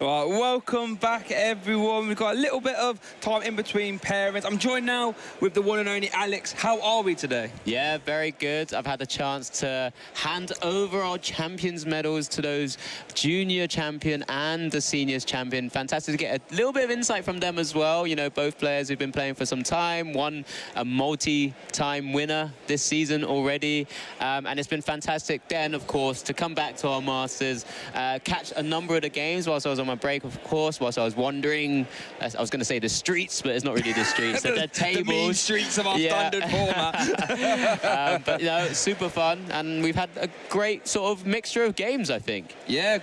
Right, welcome back, everyone. We've got a little bit of time in between pairings. I'm joined now with the one and only Alex. How are we today? Yeah, very good. I've had the chance to hand over our champions medals to those junior champion and the seniors champion. Fantastic to get a little bit of insight from them as well. You know, both players who've been playing for some time, one a multi-time winner this season already. And it's been fantastic then, of course, to come back to our Masters, catch a number of the games whilst I was on my break, of course, whilst I was wandering. I was going to say the streets, but it's not really the streets. the tables. The mean streets of our standard format. But, you know, super fun. And we've had a great sort of mixture of games, I think. Yeah,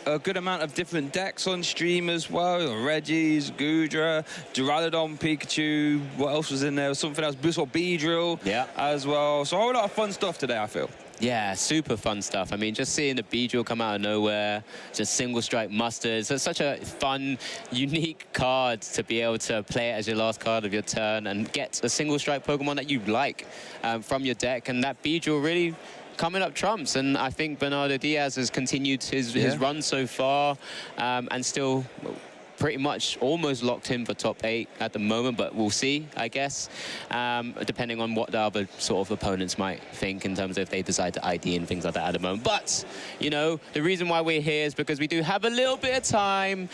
a good amount of different decks on stream as well. Regis, Gudra, Duraludon, Pikachu. What else was in there? Something else. Boost or Beedrill as well. So a whole lot of fun stuff today, I feel. Yeah, super fun stuff. I mean, just seeing the Beedrill come out of nowhere, just single strike musters. It's such a fun, unique card to be able to play it as your last card of your turn and get a single strike Pokemon that you like from your deck. And that Beedrill really coming up trumps. And I think Bernardo Diaz has continued his run so far and still pretty much almost locked in for top 8 at the moment, but we'll see, I guess, depending on what the other sort of opponents might think in terms of if they decide to ID and things like that at the moment. But, you know, the reason why we're here is because we do have a little bit of time.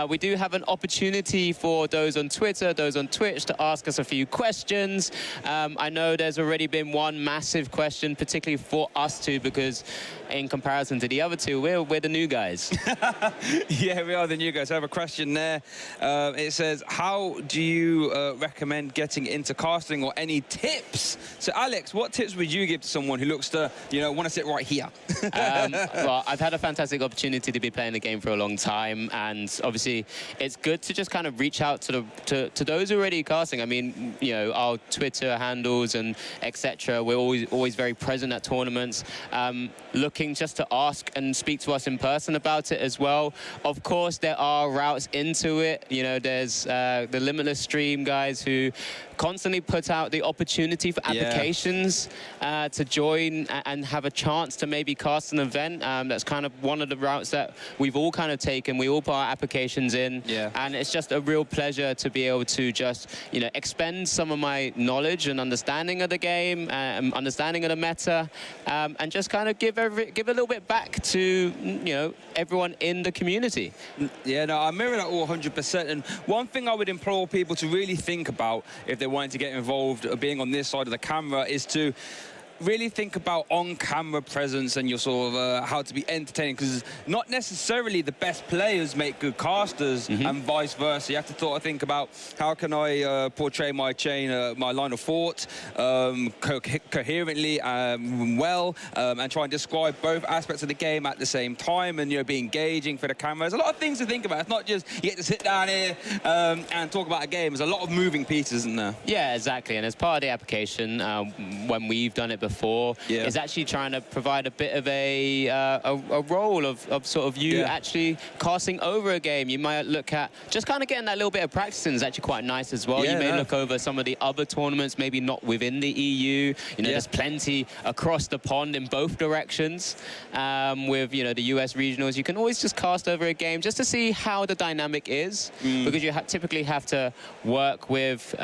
We do have an opportunity for those on Twitter, those on Twitch to ask us a few questions. I know there's already been one massive question, particularly for us two, because in comparison to the other two, we're the new guys. Yeah, we are the new guys. I have a question there. It says, how do you recommend getting into casting, or any tips? So Alex, what tips would you give to someone who looks to, you know, want to sit right here? Well, I've had a fantastic opportunity to be playing the game for a long time, and obviously it's good to just kind of reach out to those who are already casting. I mean, you know, our Twitter handles and etc. We're always very present at tournaments, looking just to ask and speak to us in person about it as well. Of course, there are routes into it. You know, there's the Limitless stream guys who constantly put out the opportunity for applications to join and have a chance to maybe cast an event. That's kind of one of the routes that we've all kind of taken. We all put our applications in, and it's just a real pleasure to be able to just, you know, expend some of my knowledge and understanding of the game, understanding of the meta, and just kind of give a little bit back to, you know, everyone in the community. Yeah, no, I mirror that all 100%. And one thing I would implore people to really think about if they wanted to get involved being on this side of the camera is to really think about on-camera presence and your sort of how to be entertaining, because not necessarily the best players make good casters, and vice versa. You have to sort of think about how can I portray my my line of thought coherently, well, and try and describe both aspects of the game at the same time, and, you know, be engaging for the camera. There's a lot of things to think about. It's not just you get to sit down here and talk about a game. There's a lot of moving pieces, isn't there? Yeah, exactly. And as part of the application, when we've done it before, is actually trying to provide a bit of a role of sort of you actually casting over a game. You might look at just kind of getting that little bit of practicing is actually quite nice as well. You may look over some of the other tournaments, maybe not within the EU. You know, there's plenty across the pond in both directions. With, you know, the US regionals, you can always just cast over a game just to see how the dynamic is, because you typically have to work with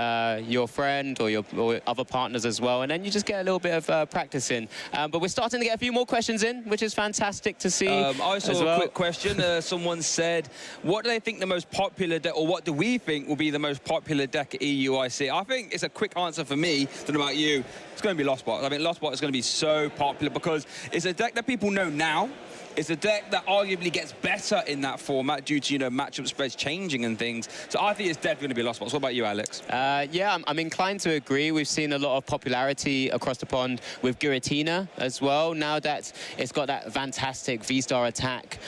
your friend or other partners as well, and then you just get a little bit of practice in. But we're starting to get a few more questions in, which is fantastic to see. I saw a quick question. Someone said, what do they think the most popular deck, or what do we think will be the most popular deck at EUIC? I think it's a quick answer for me. Don't know about you. It's going to be Lost Bot. I mean, Lost Bot is going to be so popular because it's a deck that people know now. It's a deck that arguably gets better in that format due to, you know, matchup spreads changing and things. So I think it's definitely going to be Lost Box. What about you, Alex? Yeah, I'm inclined to agree. We've seen a lot of popularity across the pond with Giratina as well. Now that it's got that fantastic V-Star attack,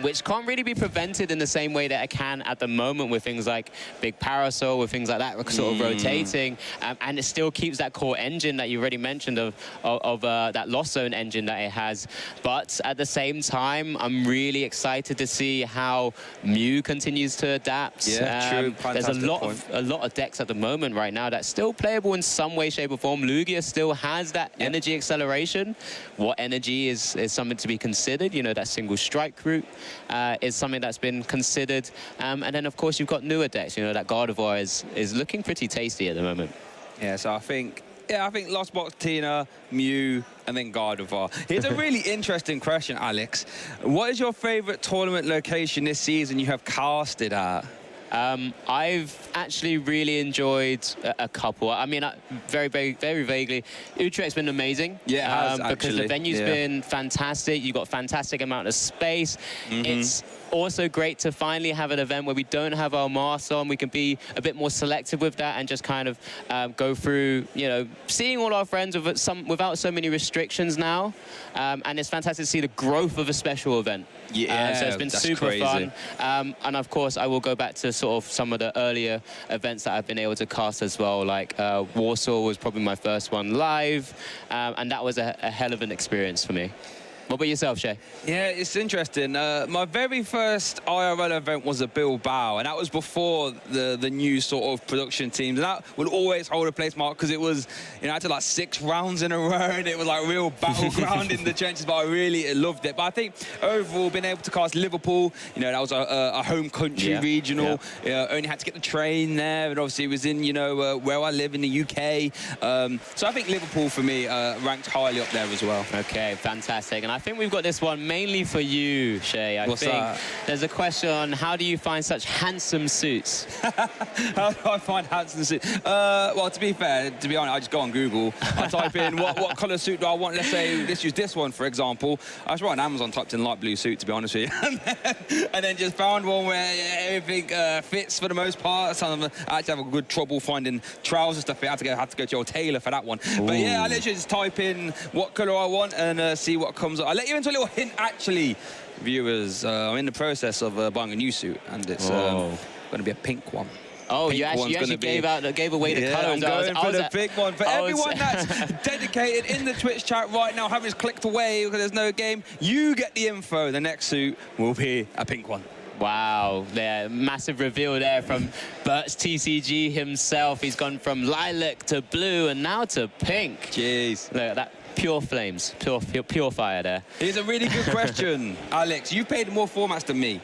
which can't really be prevented in the same way that it can at the moment with things like Big Parasol, with things like that sort of rotating. And it still keeps that core engine that you already mentioned of that Lost Zone engine that it has. But at the same time. I'm really excited to see how Mew continues to adapt. Yeah, true. There's a Fantastic lot of decks at the moment right now that's still playable in some way, shape, or form. Lugia still has that energy acceleration. What energy is something to be considered? You know, that single strike route is something that's been considered. And then, of course, you've got newer decks. You know, that Gardevoir is looking pretty tasty at the moment. Yeah, so I think Lost Box, Tina, Mew, and then Gardevoir. Here's a really interesting question, Alex. What is your favorite tournament location this season you have casted at? I've actually really enjoyed a couple. I mean, very vaguely, Utrecht's been amazing. Yeah, it has, because the actually. venue's been fantastic. You've got fantastic amount of space. It's also great to finally have an event where we don't have our masks on. We can be a bit more selective with that and just kind of go through, you know, seeing all our friends without so many restrictions now. And it's fantastic to see the growth of a special event. Yeah, so it's been super crazy. fun. And of course, I will go back to sort of some of the earlier events that I've been able to cast as well. Like Warsaw was probably my first one live. And that was a hell of an experience for me. What about yourself, Shay? Yeah, it's interesting. My very first IRL event was at Bilbao, and that was before the new sort of production teams. And that would always hold a place mark because it was, you know, I did like 6 rounds in a row, and it was like real battleground in the trenches. But I really loved it. But I think overall, being able to cast Liverpool, you know, that was a home country regional. Yeah. Only had to get the train there, and obviously it was in, you know, where I live in the UK. So I think Liverpool for me ranked highly up there as well. Okay, fantastic. And I think we've got this one mainly for you, Shay. What's that? There's a question on how do you find such handsome suits? How do I find handsome suits? Well, to be fair, to be honest, I just go on Google. I type in what colour suit do I want. Let's say let's use this one for example. I was right on Amazon, typed in light blue suit, to be honest with you, and then just found one where everything fits for the most part. I actually have a good trouble finding trousers to fit. I had to go to your tailor for that one. Ooh. But yeah, I literally just type in what colour I want and see what comes up. I let you into a little hint, actually, viewers. I'm in the process of buying a new suit, and it's going to be a pink one. Oh, you actually gave away the colour. I'm going for the big one. For everyone that's dedicated in the Twitch chat right now, having clicked away because there's no game, you get the info. The next suit will be a pink one. Wow, massive reveal there from Bert's TCG himself. He's gone from lilac to blue and now to pink. Jeez. Look at that. Pure flames, pure fire there. Here's a really good question, Alex. You've played more formats than me.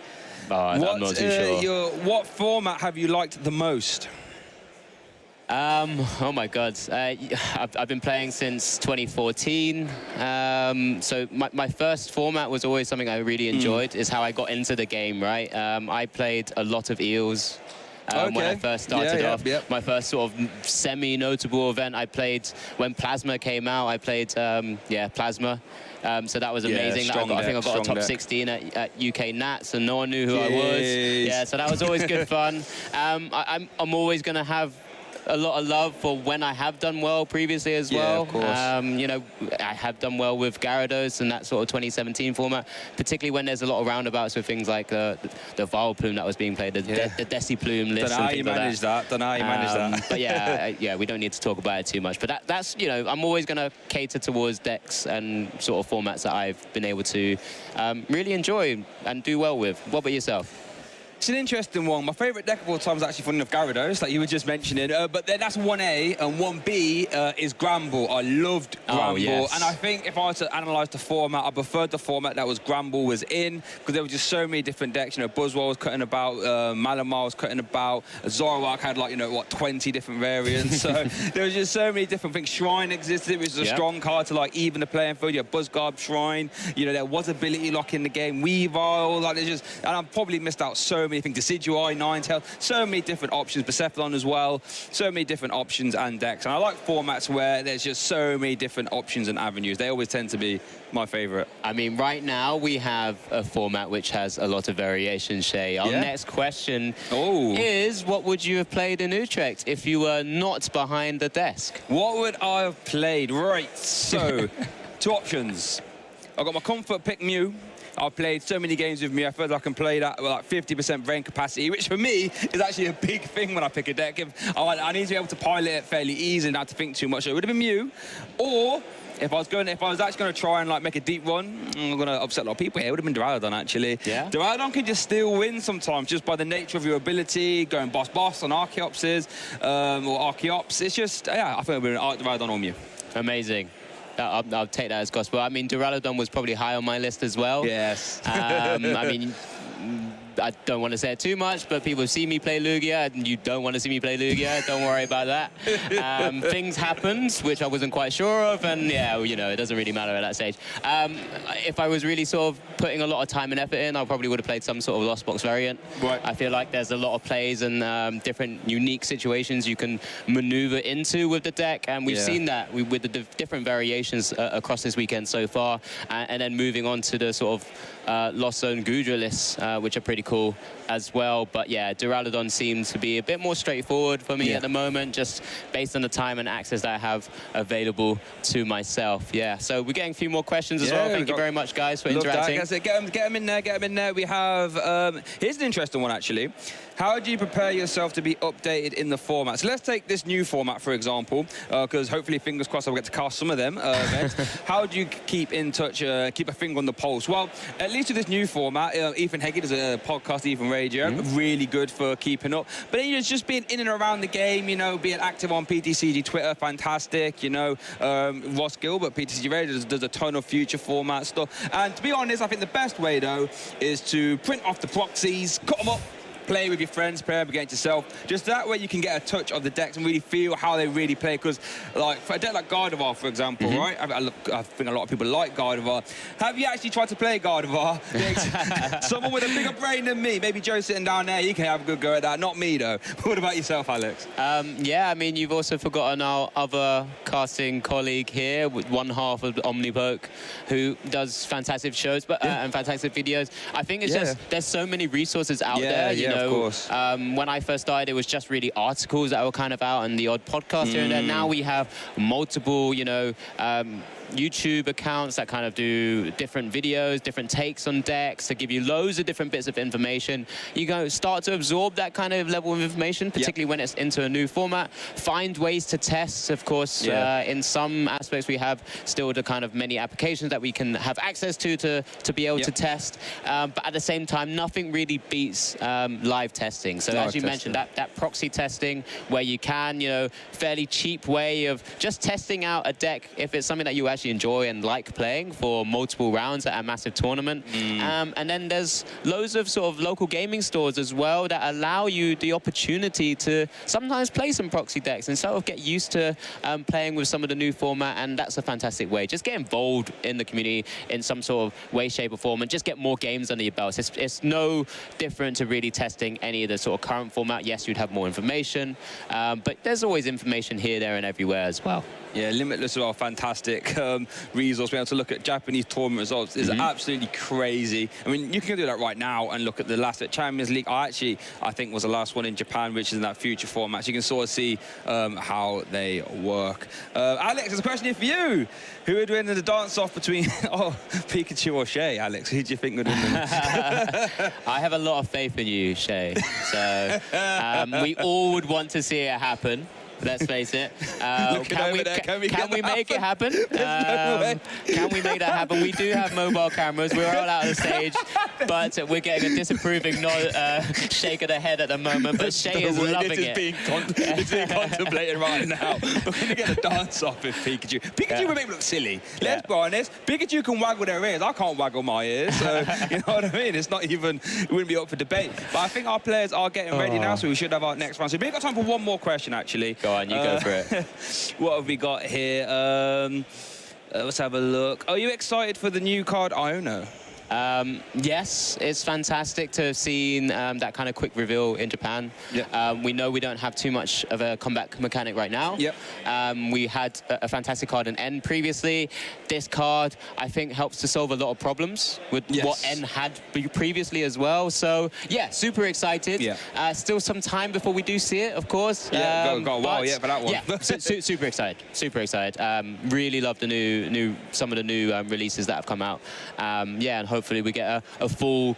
Oh, I'm not too sure. What format have you liked the most? Oh my God, I've been playing since 2014. So my first format was always something I really enjoyed. Is how I got into the game, right? I played a lot of Eels. When I first started off. My first sort of semi-notable event I played when Plasma came out. I played, Plasma. So that was amazing. I think I got a top 16 at UK Nats, and no one knew who I was. Yeah, so that was always good fun. I'm always going to have a lot of love for when I have done well previously as well. Of course. You know, I have done well with Gyarados and that sort of 2017 format, particularly when there's a lot of roundabouts with things like the Vileplume that was being played, the Deciplume list. Don't know how you manage that. Don't know how you manage that. But yeah, we don't need to talk about it too much. But that's, you know, I'm always going to cater towards decks and sort of formats that I've been able to really enjoy and do well with. What about yourself? It's an interesting one. My favourite deck of all time is actually, funny enough, Gyarados, like you were just mentioning. But then that's 1A, and 1B is Gramble. I loved Gramble. Oh, yes. And I think if I was to analyse the format, I preferred the format that was Gramble was in, because there were just so many different decks. You know, Buzzwole was cutting about, Malamar was cutting about, Zoroark had like, 20 different variants. So there was just so many different things. Shrine existed. It was a strong card to like even the playing field. You had Buzzgarb, Shrine. You know, there was ability lock in the game. Weavile, like there's just, and I've probably missed out so many things. Decidueye, Ninetale, so many different options. Percephalon as well, so many different options and decks. And I like formats where there's just so many different options and avenues. They always tend to be my favourite. I mean, right now we have a format which has a lot of variation, Shay. Our next question is, what would you have played in Utrecht if you were not behind the desk? What would I have played? Right, so 2 options. I've got my comfort pick Mew. I've played so many games with me. I feel like I can play that with like 50% brain capacity, which for me is actually a big thing when I pick a deck. If I need to be able to pilot it fairly easily, not to think too much. So it would have been Mew, or if I was actually going to try and like make a deep run, I'm going to upset a lot of people here. It would have been Duraludon, actually. Yeah. Duraludon can just still win sometimes just by the nature of your ability, going boss on Archeopses or Archeops. It's just, yeah, I think it would have been Duraludon or Mew. Amazing. I'll take that as gospel. I mean, Duraludon was probably high on my list as well. Yes. I mean, I don't want to say it too much, but people see me play Lugia, and you don't want to see me play Lugia. Don't worry about that. Things happened, which I wasn't quite sure of, and yeah, you know, it doesn't really matter at that stage. If I was really sort of putting a lot of time and effort in, I probably would have played some sort of Lost Box variant. Right. I feel like there's a lot of plays and different unique situations you can maneuver into with the deck, and we've seen that with the different variations across this weekend so far, and then moving on to the sort of Lost Zone Gudra lists, which are pretty cool as well. But yeah, Duraludon seems to be a bit more straightforward for me at the moment, just based on the time and access that I have available to myself. Yeah, so we're getting a few more questions as well. Thank you very much, guys, for interacting. Get them in there. We have, here's an interesting one, actually. How do you prepare yourself to be updated in the format? So let's take this new format, for example, because hopefully, fingers crossed, I'll get to cast some of them events. How do you keep in touch, keep a finger on the pulse? Well, at least with this new format, Ethan Heggie does a podcast, Ethan Radio, really good for keeping up. But then just being in and around the game, you know, being active on PTCG Twitter, fantastic. You know, Ross Gilbert, PTCG Radio, does a ton of future format stuff. And to be honest, I think the best way, though, is to print off the proxies, cut them up, play with your friends, pair up against yourself. Just that way you can get a touch of the decks and really feel how they really play. Because, like, for a deck like Gardevoir, for example, right? I think a lot of people like Gardevoir. Have you actually tried to play Gardevoir? Someone with a bigger brain than me. Maybe Joe sitting down there, you can have a good go at that. Not me, though. What about yourself, Alex? Yeah, I mean, you've also forgotten our other casting colleague here, with one half of Omnipoke, who does fantastic shows and fantastic videos. I think it's just, there's so many resources out there, you know. Of course. When I first started, it was just really articles that were kind of out and the odd podcast here and there. Now we have multiple, you know, YouTube accounts that kind of do different videos, different takes on decks, to give you loads of different bits of information. You start to absorb that kind of level of information, particularly when it's into a new format. Find ways to test, of course. In some aspects, we have still the kind of many applications that we can have access to be able to test. But at the same time, nothing really beats live testing. So as you mentioned, that proxy testing, where you can, you know, fairly cheap way of just testing out a deck if it's something that you actually enjoy and like playing for multiple rounds at a massive tournament. And then there's loads of sort of local gaming stores as well that allow you the opportunity to sometimes play some proxy decks and sort of get used to playing with some of the new format, and that's a fantastic way. Just get involved in the community in some sort of way, shape or form, and just get more games under your belts. It's no different to really testing any of the sort of current format. Yes, you'd have more information, but there's always information here, there and everywhere as well. Yeah, Limitless are a fantastic resource. Being able to look at Japanese tournament results is absolutely crazy. I mean, you can do that right now and look at the last at Champions League. I think was the last one in Japan, which is in that future format. So you can sort of see how they work. Alex, there's a question here for you. Who would win in the dance-off between Pikachu or Shay, Alex? Who do you think would win? I have a lot of faith in you, Shay. So we all would want to see it happen. Let's face it. Can we make it happen? Can we make that happen? We do have mobile cameras. We're all out on the stage, but we're getting a disapproving shake of the head at the moment. But Shay is loving it. It's being contemplated right now. We're going to get a dance-off with Pikachu. Pikachu would make me look silly. Let's be honest. Pikachu can waggle their ears. I can't waggle my ears. So, you know what I mean? It's not even, it wouldn't be up for debate. But I think our players are getting ready now, so we should have our next round. So we've got time for one more question, actually. Go on, you go for it. What have we got here? Let's have a look. Are you excited for the new card Iono? Yes, it's fantastic to have seen that kind of quick reveal in Japan. We know we don't have too much of a combat mechanic right now. We had a fantastic card in N previously. This card, I think, helps to solve a lot of problems with what N had previously as well. So, yeah, super excited. Still some time before we do see it, of course. Got a while yet for that one. Yeah, super excited. Super excited. Really love the some of the new releases that have come out. Yeah, and hopefully we get a full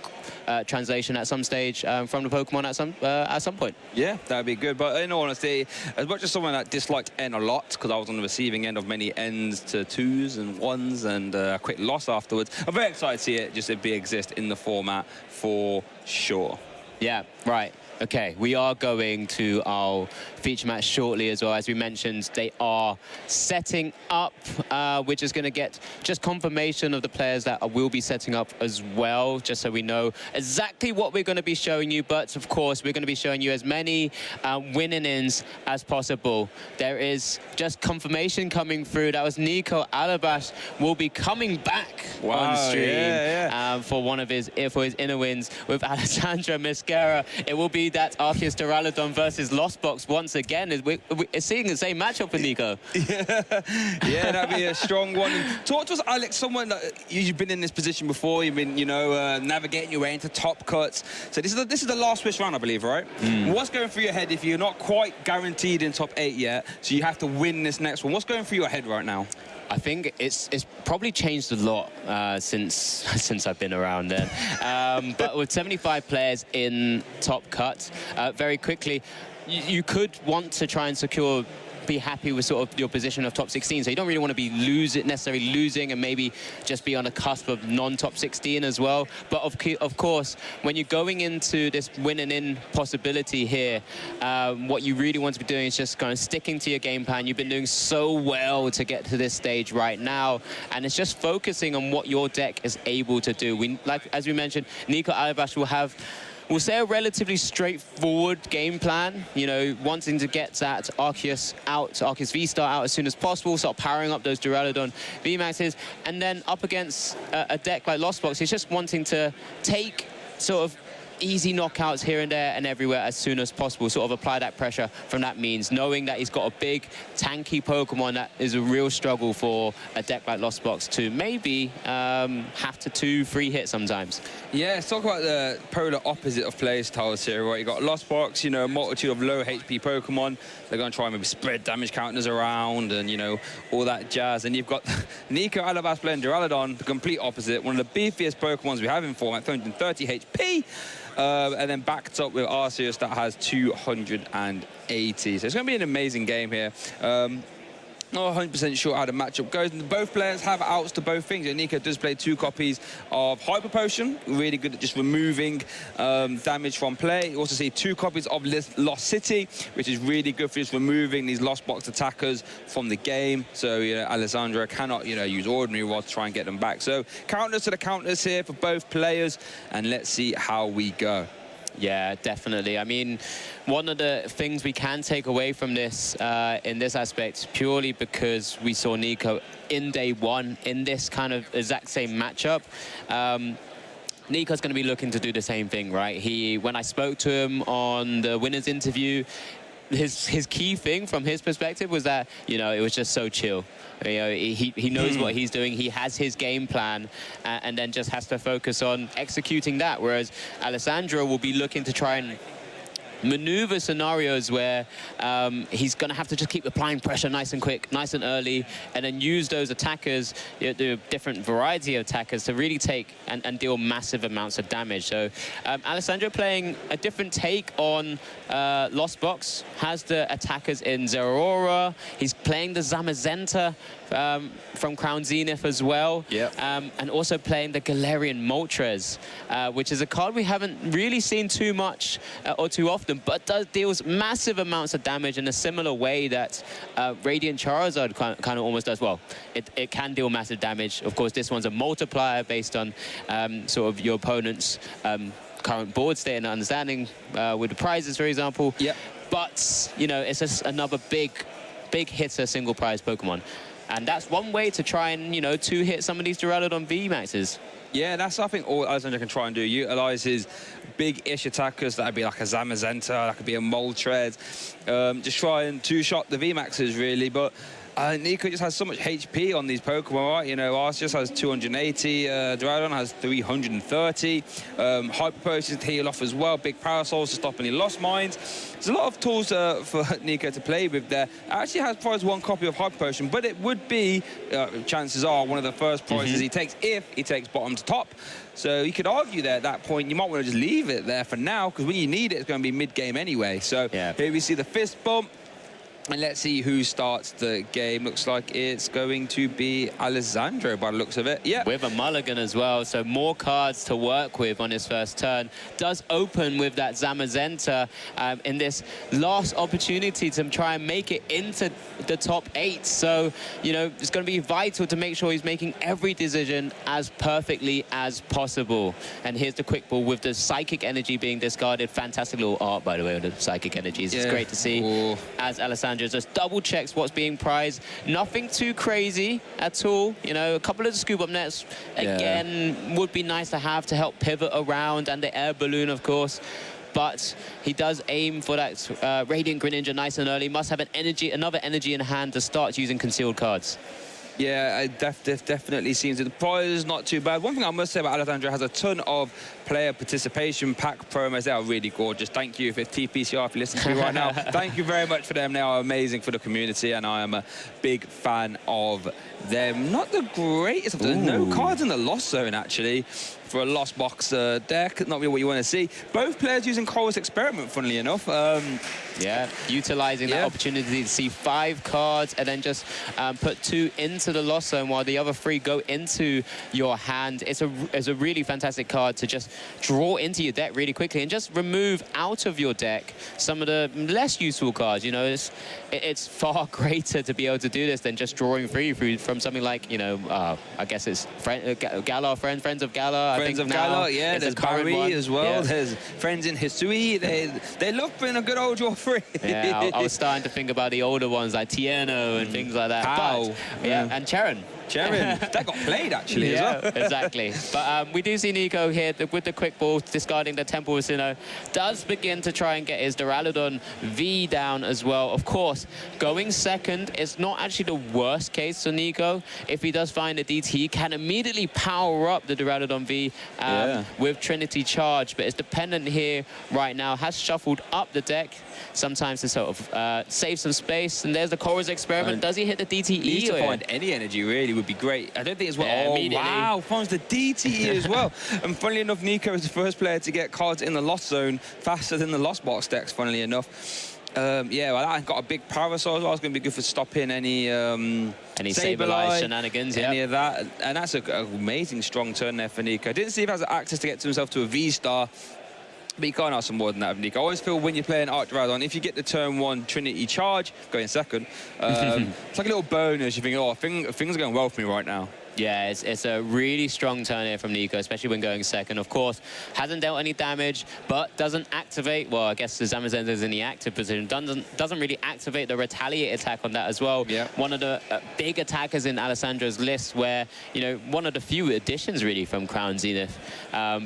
translation at some stage from the Pokemon at some point. Yeah, that'd be good. But in all honesty, as much as someone that disliked N a lot, because I was on the receiving end of many Ns to 2s and 1s and a quick loss afterwards, I'm very excited to see it just exist in the format for sure. Yeah, right. Okay, we are going to our feature match shortly as well. As we mentioned, they are setting up. We're just going to get just confirmation of the players that will be setting up as well, just so we know exactly what we're going to be showing you. But, of course, we're going to be showing you as many win-ins as possible. There is just confirmation coming through. That was Nico Alabash will be coming back on stream for one of his inner wins with Alessandra Mesquera. It will be that Arceus Duraludon versus Lost Box once again. We're seeing the same matchup for Nico. Yeah, that'd be a strong one. And talk to us, Alex, someone that you've been in this position before. You've been, navigating your way into top cuts. So this is the last Swiss round, I believe, right? What's going through your head if you're not quite guaranteed in top 8 yet, so you have to win this next one? What's going through your head right now? I think it's probably changed a lot since I've been around then. But with 75 players in top cut, very quickly, you could want to try and be happy with sort of your position of top 16. So you don't really want to be necessarily losing and maybe just be on the cusp of non-top 16 as well. But of course, when you're going into this winning in possibility here, what you really want to be doing is just kind of sticking to your game plan. You've been doing so well to get to this stage right now, and it's just focusing on what your deck is able to do. As we mentioned, Nico Alabash will have, we'll say, a relatively straightforward game plan, wanting to get that Arceus V-Star out as soon as possible, start powering up those Duraludon VMAXs, and then up against a deck like Lost Box, he's just wanting to take sort of easy knockouts here and there and everywhere as soon as possible, sort of apply that pressure from that means, knowing that he's got a big, tanky Pokemon that is a real struggle for a deck like Lost Box to maybe have to 2-3 hit sometimes. Yeah, let's talk about the polar opposite of play styles here, right? You've got Lost Box, a multitude of low HP Pokemon. They're going to try and maybe spread damage counters around and, all that jazz. And you've got Nico Alabash playing Duraludon, the complete opposite, one of the beefiest Pokemons we have in format, 330 HP. And then backed up with Arceus that has 280. So it's going to be an amazing game here. Not 100% sure how the matchup goes. And both players have outs to both things. Nico does play 2 copies of Hyper Potion, really good at just removing damage from play. You also see 2 copies of Lost City, which is really good for just removing these Lost Box attackers from the game. So, Alessandra cannot, use Ordinary Rod to try and get them back. So, counters to the counters here for both players, and let's see how we go. Yeah, definitely. I mean, one of the things we can take away from this in this aspect, purely because we saw Nico in day 1 in this kind of exact same matchup, Nico's going to be looking to do the same thing, right? When I spoke to him on the winner's interview, his key thing from his perspective was that, it was just so chill. He knows what he's doing. He has his game plan, and then just has to focus on executing that. Whereas Alessandro will be looking to try and maneuver scenarios where he's going to have to just keep applying pressure nice and quick, nice and early, and then use those attackers, the different variety of attackers, to really take and deal massive amounts of damage. So Alessandro playing a different take on Lost Box, has the attackers in Zeraora. He's playing the Zamazenta from Crown Zenith as well. Yep. And also playing the Galarian Moltres, which is a card we haven't really seen too much or too often, but deals massive amounts of damage in a similar way that Radiant Charizard kind of almost does. Well, it can deal massive damage. Of course, this one's a multiplier based on sort of your opponent's current board state and understanding with the prizes, for example. Yep. But, it's just another big hitter single prize Pokemon. And that's one way to try and, 2-hit some of these Duraludon VMAXs. Yeah, that's, I think, all Alessandro can try and do. Utilize his big-ish attackers. That'd be like a Zamazenta, that could be a Moltres. Just try and 2-shot the VMAXs, really. But Nico just has so much HP on these Pokemon, right? You know, Arceus has 280, Duraludon has 330. Hyper Potions to heal off as well. Big Parasols to stop any Lost Mines. There's a lot of tools for Nico to play with there. Actually has prized 1 copy of Hyper Potion, but it would be, chances are, one of the first prizes he takes if he takes bottom to top. So you could argue there at that point, you might want to just leave it there for now, because when you need it, it's going to be mid-game anyway. So here we see the fist bump. And let's see who starts the game. Looks like it's going to be Alessandro by the looks of it. Yeah. With a mulligan as well, so more cards to work with on his first turn. Does open with that Zamazenta in this last opportunity to try and make it into the top 8. So, you know, it's going to be vital to make sure he's making every decision as perfectly as possible. And here's the quick ball with the Psychic Energy being discarded. Fantastic little art, by the way, with the Psychic Energies. It's great to see as Alessandro just double checks what's being prized. Nothing too crazy at all. You know, a couple of the scoop up nets again would be nice to have to help pivot around, and the air balloon, of course. But he does aim for that Radiant Greninja nice and early. Must have another energy in hand to start using concealed cards. Yeah, it definitely seems that the prize is not too bad. One thing I must say about Alessandro, has a ton of player participation pack promos. They are really gorgeous. Thank you for TPCR if you listen to me right now. Thank you very much for them. They are amazing for the community, and I am a big fan of them. Not the greatest of them. No cards in the Lost Zone, actually, for a Lost Box deck. Not really what you want to see. Both players using Chorus Experiment, funnily enough. Yeah, utilizing that opportunity to see 5 cards and then just put 2 into the Lost Zone while the other 3 go into your hand. It's a really fantastic card to just draw into your deck really quickly and just remove out of your deck some of the less useful cards. You know, it's far greater to be able to do this than just drawing free from something like, you know, I guess it's Galar, Friends of Galar. Friends of Galar, yeah. There's Barry as well. Yeah. There's Friends in History. They love being a good old draw free. Yeah, I was starting to think about the older ones like Tierno and things like that. Pow. But, and Charon. That got played, actually, as well. Exactly. But we do see Nico here with the quick ball, discarding the Temple of Sinnoh. Does begin to try and get his Duraludon V down as well. Of course, going second is not actually the worst case for Nico. If he does find a DT, he can immediately power up the Duraludon V with Trinity Charge. But it's dependent here right now. Has shuffled up the deck sometimes to sort of save some space. And there's the Chorus Experiment. Does he hit the DTE? He needs to find any energy, really, would be great. I don't think it's well. Oh, wow, finds the DTE as well. And funnily enough, Nico is the first player to get cards in the Lost Zone faster than the Lost Box decks, funnily enough. Yeah, well, I got a big Parasol as well. It's going to be good for stopping any Sableye shenanigans, any of that. And that's an amazing strong turn there for Nico. I didn't see if he has access to get to himself to a V-Star. But you can't ask for more than that of Nico. I always feel when you're playing Arc Duraludon, if you get the turn 1 Trinity Charge, going second, it's like a little bonus. You think, oh, things are going well for me right now. Yeah, it's a really strong turn here from Nico, especially when going second. Of course, hasn't dealt any damage, but doesn't activate. Well, I guess the Zamazenta is in the active position. Doesn't really activate the retaliate attack on that as well. Yeah. One of the big attackers in Alessandro's list, where, you know, one of the few additions really from Crown Zenith,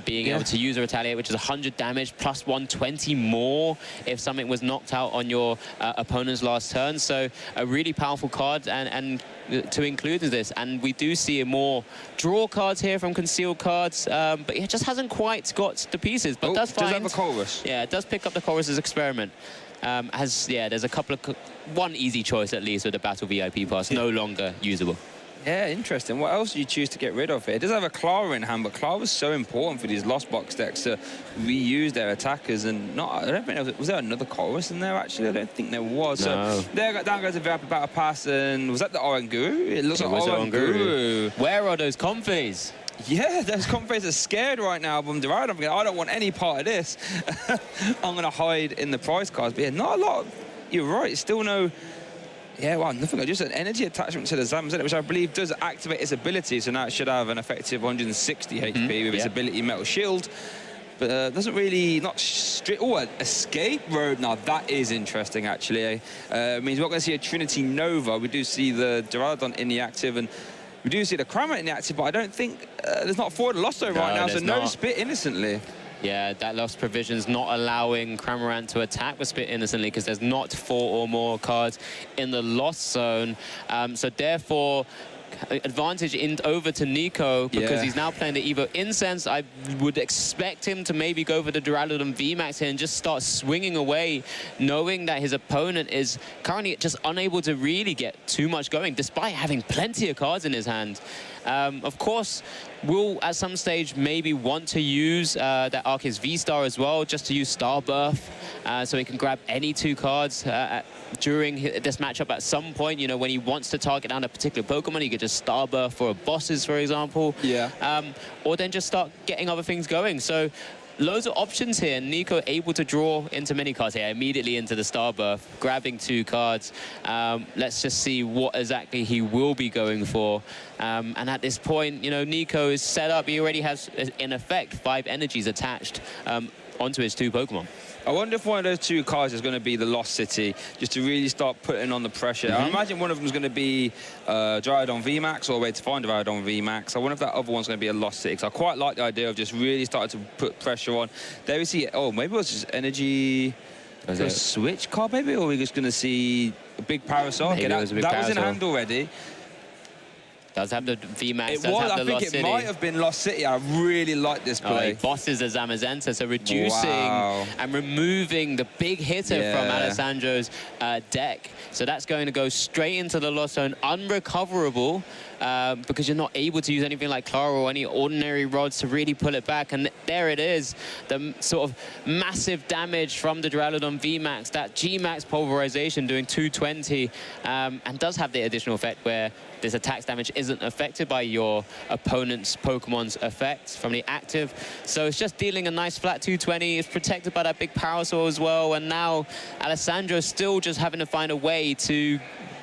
being able to use a retaliate, which is 100 damage plus 120 more if something was knocked out on your opponent's last turn. So a really powerful card, and to include in this. And we do see more draw cards here from concealed cards, but it just hasn't quite got the pieces. But does have a Chorus. Yeah, it does pick up the Chorus's Experiment. There's a couple of one easy choice at least with the Battle VIP pass, no longer usable. Yeah, interesting. What else do you choose to get rid of here? It does have a Clara in hand, but Clara was so important for these Lost Box decks to reuse their attackers. And I don't think was there another Chorus in there, actually? I don't think there was. No. So down goes the VIP Battle Pass, and was that the Oranguru? It looks like Oranguru. Where are those Comfeys? Yeah, those Comfeys are scared right now. But I don't want any part of this. I'm going to hide in the prize cards. But yeah, not a lot. You're right. Still no... Yeah, well, nothing. Just an energy attachment to the Zamazenta, which I believe does activate its ability. So now it should have an effective 160 HP with its ability Metal Shield. But doesn't really, not strict. Oh, an Escape Road. Now, that is interesting, actually. Means we're not going to see a Trinity Nova. We do see the Duraludon in the active, and we do see the Cramorant in the active, but I don't think there's not 4 Lost Zone right now, so no Spit innocently. Yeah, that lost provisions not allowing Cramorant to attack with Spit innocently because there's not 4 or more cards in the lost zone. So therefore, advantage over to Nico because he's now playing the Evo Incense. I would expect him to maybe go for the Duraludon VMAX here and just start swinging away, knowing that his opponent is currently just unable to really get too much going, despite having plenty of cards in his hand. Of course, will at some stage maybe want to use that Arceus V-Star as well, just to use Star Birth, so he can grab any 2 cards during this matchup at some point. You know, when he wants to target down a particular Pokemon, he could just Star Birth for bosses, for example. Or then just start getting other things going. So loads of options here. Nico able to draw into many cards here, immediately into the Star Birth, grabbing 2 cards. Let's just see what exactly he will be going for. And at this point, you know, Nico is set up. He already has, in effect, 5 energies attached onto his 2 Pokemon. I wonder if one of those 2 cards is going to be the Lost City, just to really start putting on the pressure. I imagine one of them is going to be Duraludon VMAX, or a way to find Duraludon VMAX. I wonder if that other one's going to be a Lost City, because I quite like the idea of just really starting to put pressure on. There we see, oh, maybe it was just energy, a switch card maybe, or we're just going to see a big Parasol. Maybe that was in hand already. Does have the VMAX, It does was, have the I think Lost it City. might have been Lost City. I really like this play. He bosses a Zamazenta, so reducing and removing the big hitter from Alessandro's deck. So that's going to go straight into the Lost Zone, unrecoverable, because you're not able to use anything like Clara or any ordinary rods to really pull it back. And there it is, the sort of massive damage from the Duraludon VMAX, that G-Max pulverization doing 220, and does have the additional effect where this attack damage isn't affected by your opponent's Pokemon's effects from the active. So it's just dealing a nice flat 220. It's protected by that big Parasol as well. And now Alessandro still just having to find a way to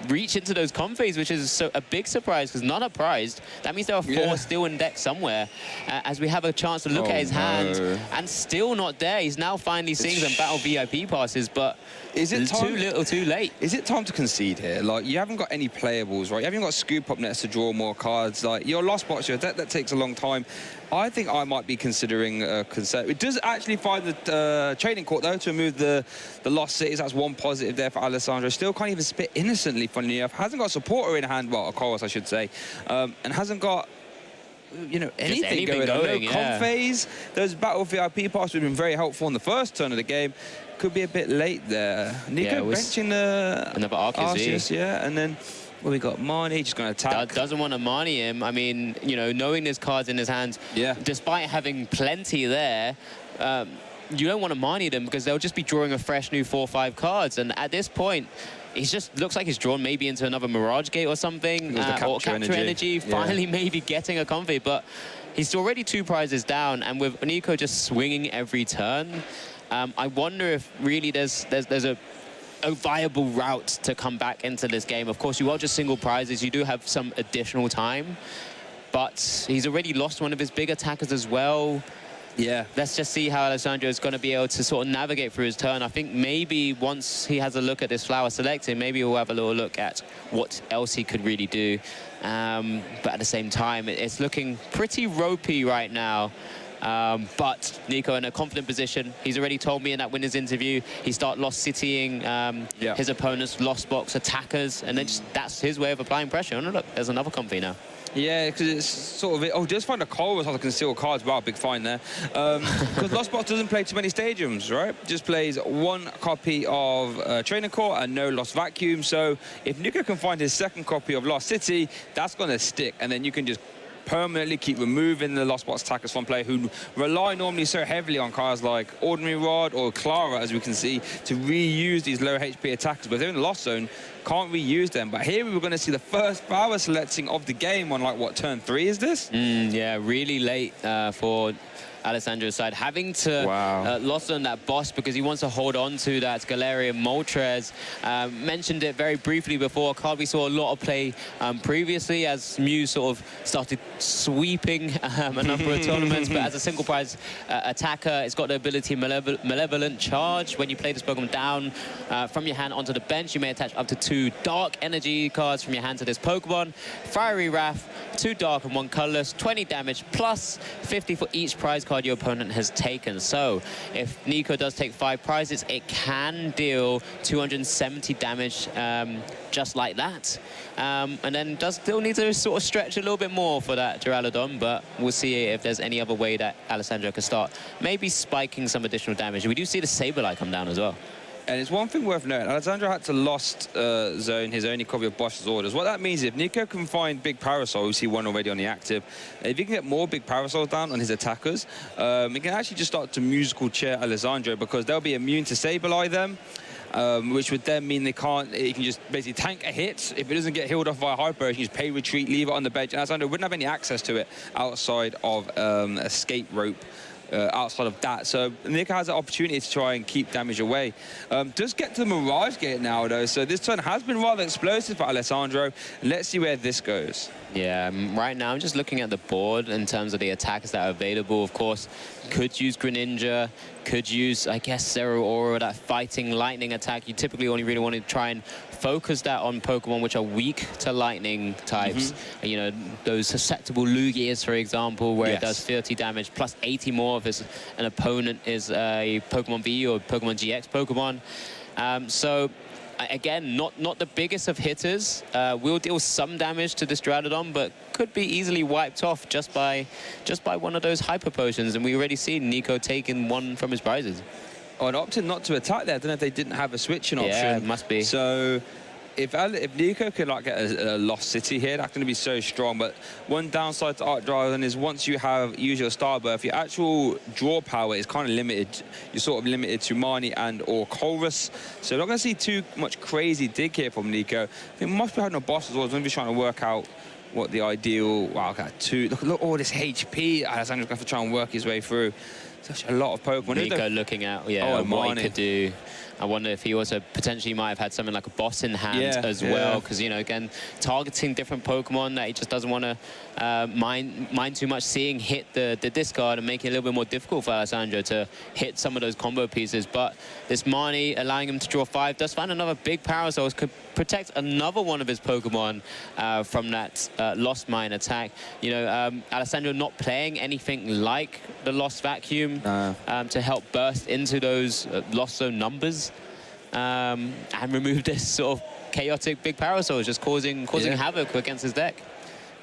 reach into those Comfeys, which is a big surprise, because none are prized. That means there are 4 still in deck somewhere. As we have a chance to look at his hand, and still not there. He's now finally seeing some battle VIP passes, but is it too little too late? Is it time to concede here? Like, you haven't got any playables, right? You haven't got Scoop Up Nets to draw more cards. Like, your Lost Box, your deck, that takes a long time. I think I might be considering concern. It does actually find the training court, though, to remove the Lost Cities. That's one positive there for Alessandro. Still can't even spit innocently, funnily enough. Hasn't got a supporter in hand, well, of course, I should say. And hasn't got, you know, anything going on. No Comfeys. Those battle VIP passes have been very helpful in the first turn of the game. Could be a bit late there. Nico benching another Arceus, and then... Well, we got Marnie, just going to attack. Doesn't want to Marnie him. I mean, you know, knowing there's cards in his hands, despite having plenty there, you don't want to Marnie them because they'll just be drawing a fresh new 4 or 5 cards. And at this point, he just looks like he's drawn maybe into another Mirage Gate or something, or Capture Energy, finally maybe getting a Comfey. But he's already 2 prizes down, and with Nico just swinging every turn, I wonder if really there's a viable route to come back into this game. Of course, you are just single prizes. You do have some additional time, but he's already lost one of his big attackers as well. Let's just see how Alessandro is going to be able to sort of navigate through his turn. I think maybe once he has a look at this flower selecting, maybe we'll have a little look at what else he could really do. But at the same time, it's looking pretty ropey right now. But Nico in a confident position. He's already told me in that winner's interview he started Lost Citying his opponent's Lost Box attackers, and then that's his way of applying pressure. Oh, no, look, there's another Comfey now. Yeah, because it's sort of... Oh, just find a Colress how to conceal cards. Wow, big find there. Because Lost Box doesn't play too many stadiums, right? Just plays 1 copy of Training Court and no Lost Vacuum. So if Nico can find his 2nd copy of Lost City, that's going to stick. And then you can just permanently keep removing the Lost Box attackers from play who rely normally so heavily on cards like Ordinary Rod or Clara, as we can see, to reuse these low HP attackers. But if they're in the Lost Zone, can't reuse them. But here we were going to see the first power selecting of the game on, like, what, turn 3 is this? Yeah, really late for Alessandro's side, having to lost on that boss because he wants to hold on to that Galarian Moltres. Mentioned it very briefly before. A card we saw a lot of play previously as Mew sort of started sweeping a number of tournaments, but as a single prize attacker, it's got the ability Malevolent Charge. When you play this Pokemon down from your hand onto the bench, you may attach up to 2 Dark Energy cards from your hand to this Pokemon. Fiery Wrath, 2 Dark and 1 Colorless, 20 damage plus 50 for each prize card your opponent has taken. So if Nico does take 5 prizes, it can deal 270 damage just like that. And then does still need to sort of stretch a little bit more for that Duraludon, but we'll see if there's any other way that Alessandro can start maybe spiking some additional damage. We do see the Sableye come down as well. And it's one thing worth noting, Alessandro had to lost zone his only copy of Bosch's orders. What that means is if Nico can find big parasols, he won already on the active, if he can get more big parasols down on his attackers, he can actually just start to musical chair Alessandro, because they'll be immune to Sableye them, which would then mean he can just basically tank a hit. If it doesn't get healed off by Hyper, he can just pay retreat, leave it on the bench, and Alessandro wouldn't have any access to it outside of escape rope. Outside of that, so Nico has an opportunity to try and keep damage away. Does get to the Mirage Gate now, though, so this turn has been rather explosive for Alessandro. Let's see where this goes. Yeah, right now I'm just looking at the board in terms of the attacks that are available. Of course, could use Greninja, could use, I guess, Zeraora, that fighting lightning attack. You typically only really want to try and focus that on Pokemon which are weak to lightning types. You know, those susceptible Lugias, for example, where it does 30 damage plus 80 more if an opponent is a Pokemon V or Pokemon GX Pokemon. So again, not the biggest of hitters. Will deal some damage to this Duraludon, but could be easily wiped off just by one of those Hyper Potions. And we already see Nico taking one from his prizes. Oh, and opted not to attack there. I don't know if they didn't have a switching option. Yeah, it must be. So if Nico could like get a Lost City here, that's going to be so strong. But one downside to Arc Dragon is once you use your Star Birth, your actual draw power is kind of limited. You're sort of limited to Marnie and or Colrus. So you're not going to see too much crazy dig here from Nico. I think must be having a boss as well. Maybe trying to work out what the ideal. Wow, look at all this HP. Alessandro's going to have to try and work his way through. Such a lot of Pokemon. Nico looking at what he could do. I wonder if he also potentially might have had something like a boss in hand as well, because, you know, again, targeting different Pokemon that he just doesn't want to mind too much, seeing hit the discard and making it a little bit more difficult for Alessandro to hit some of those combo pieces. But this Marnie allowing him to draw 5 does find another big Parasol, could protect another one of his Pokemon from that Lost Mine attack. You know, Alessandro not playing anything like the Lost Vacuum to help burst into those Lost Zone numbers. And remove this sort of chaotic big Parasol, just causing havoc against his deck.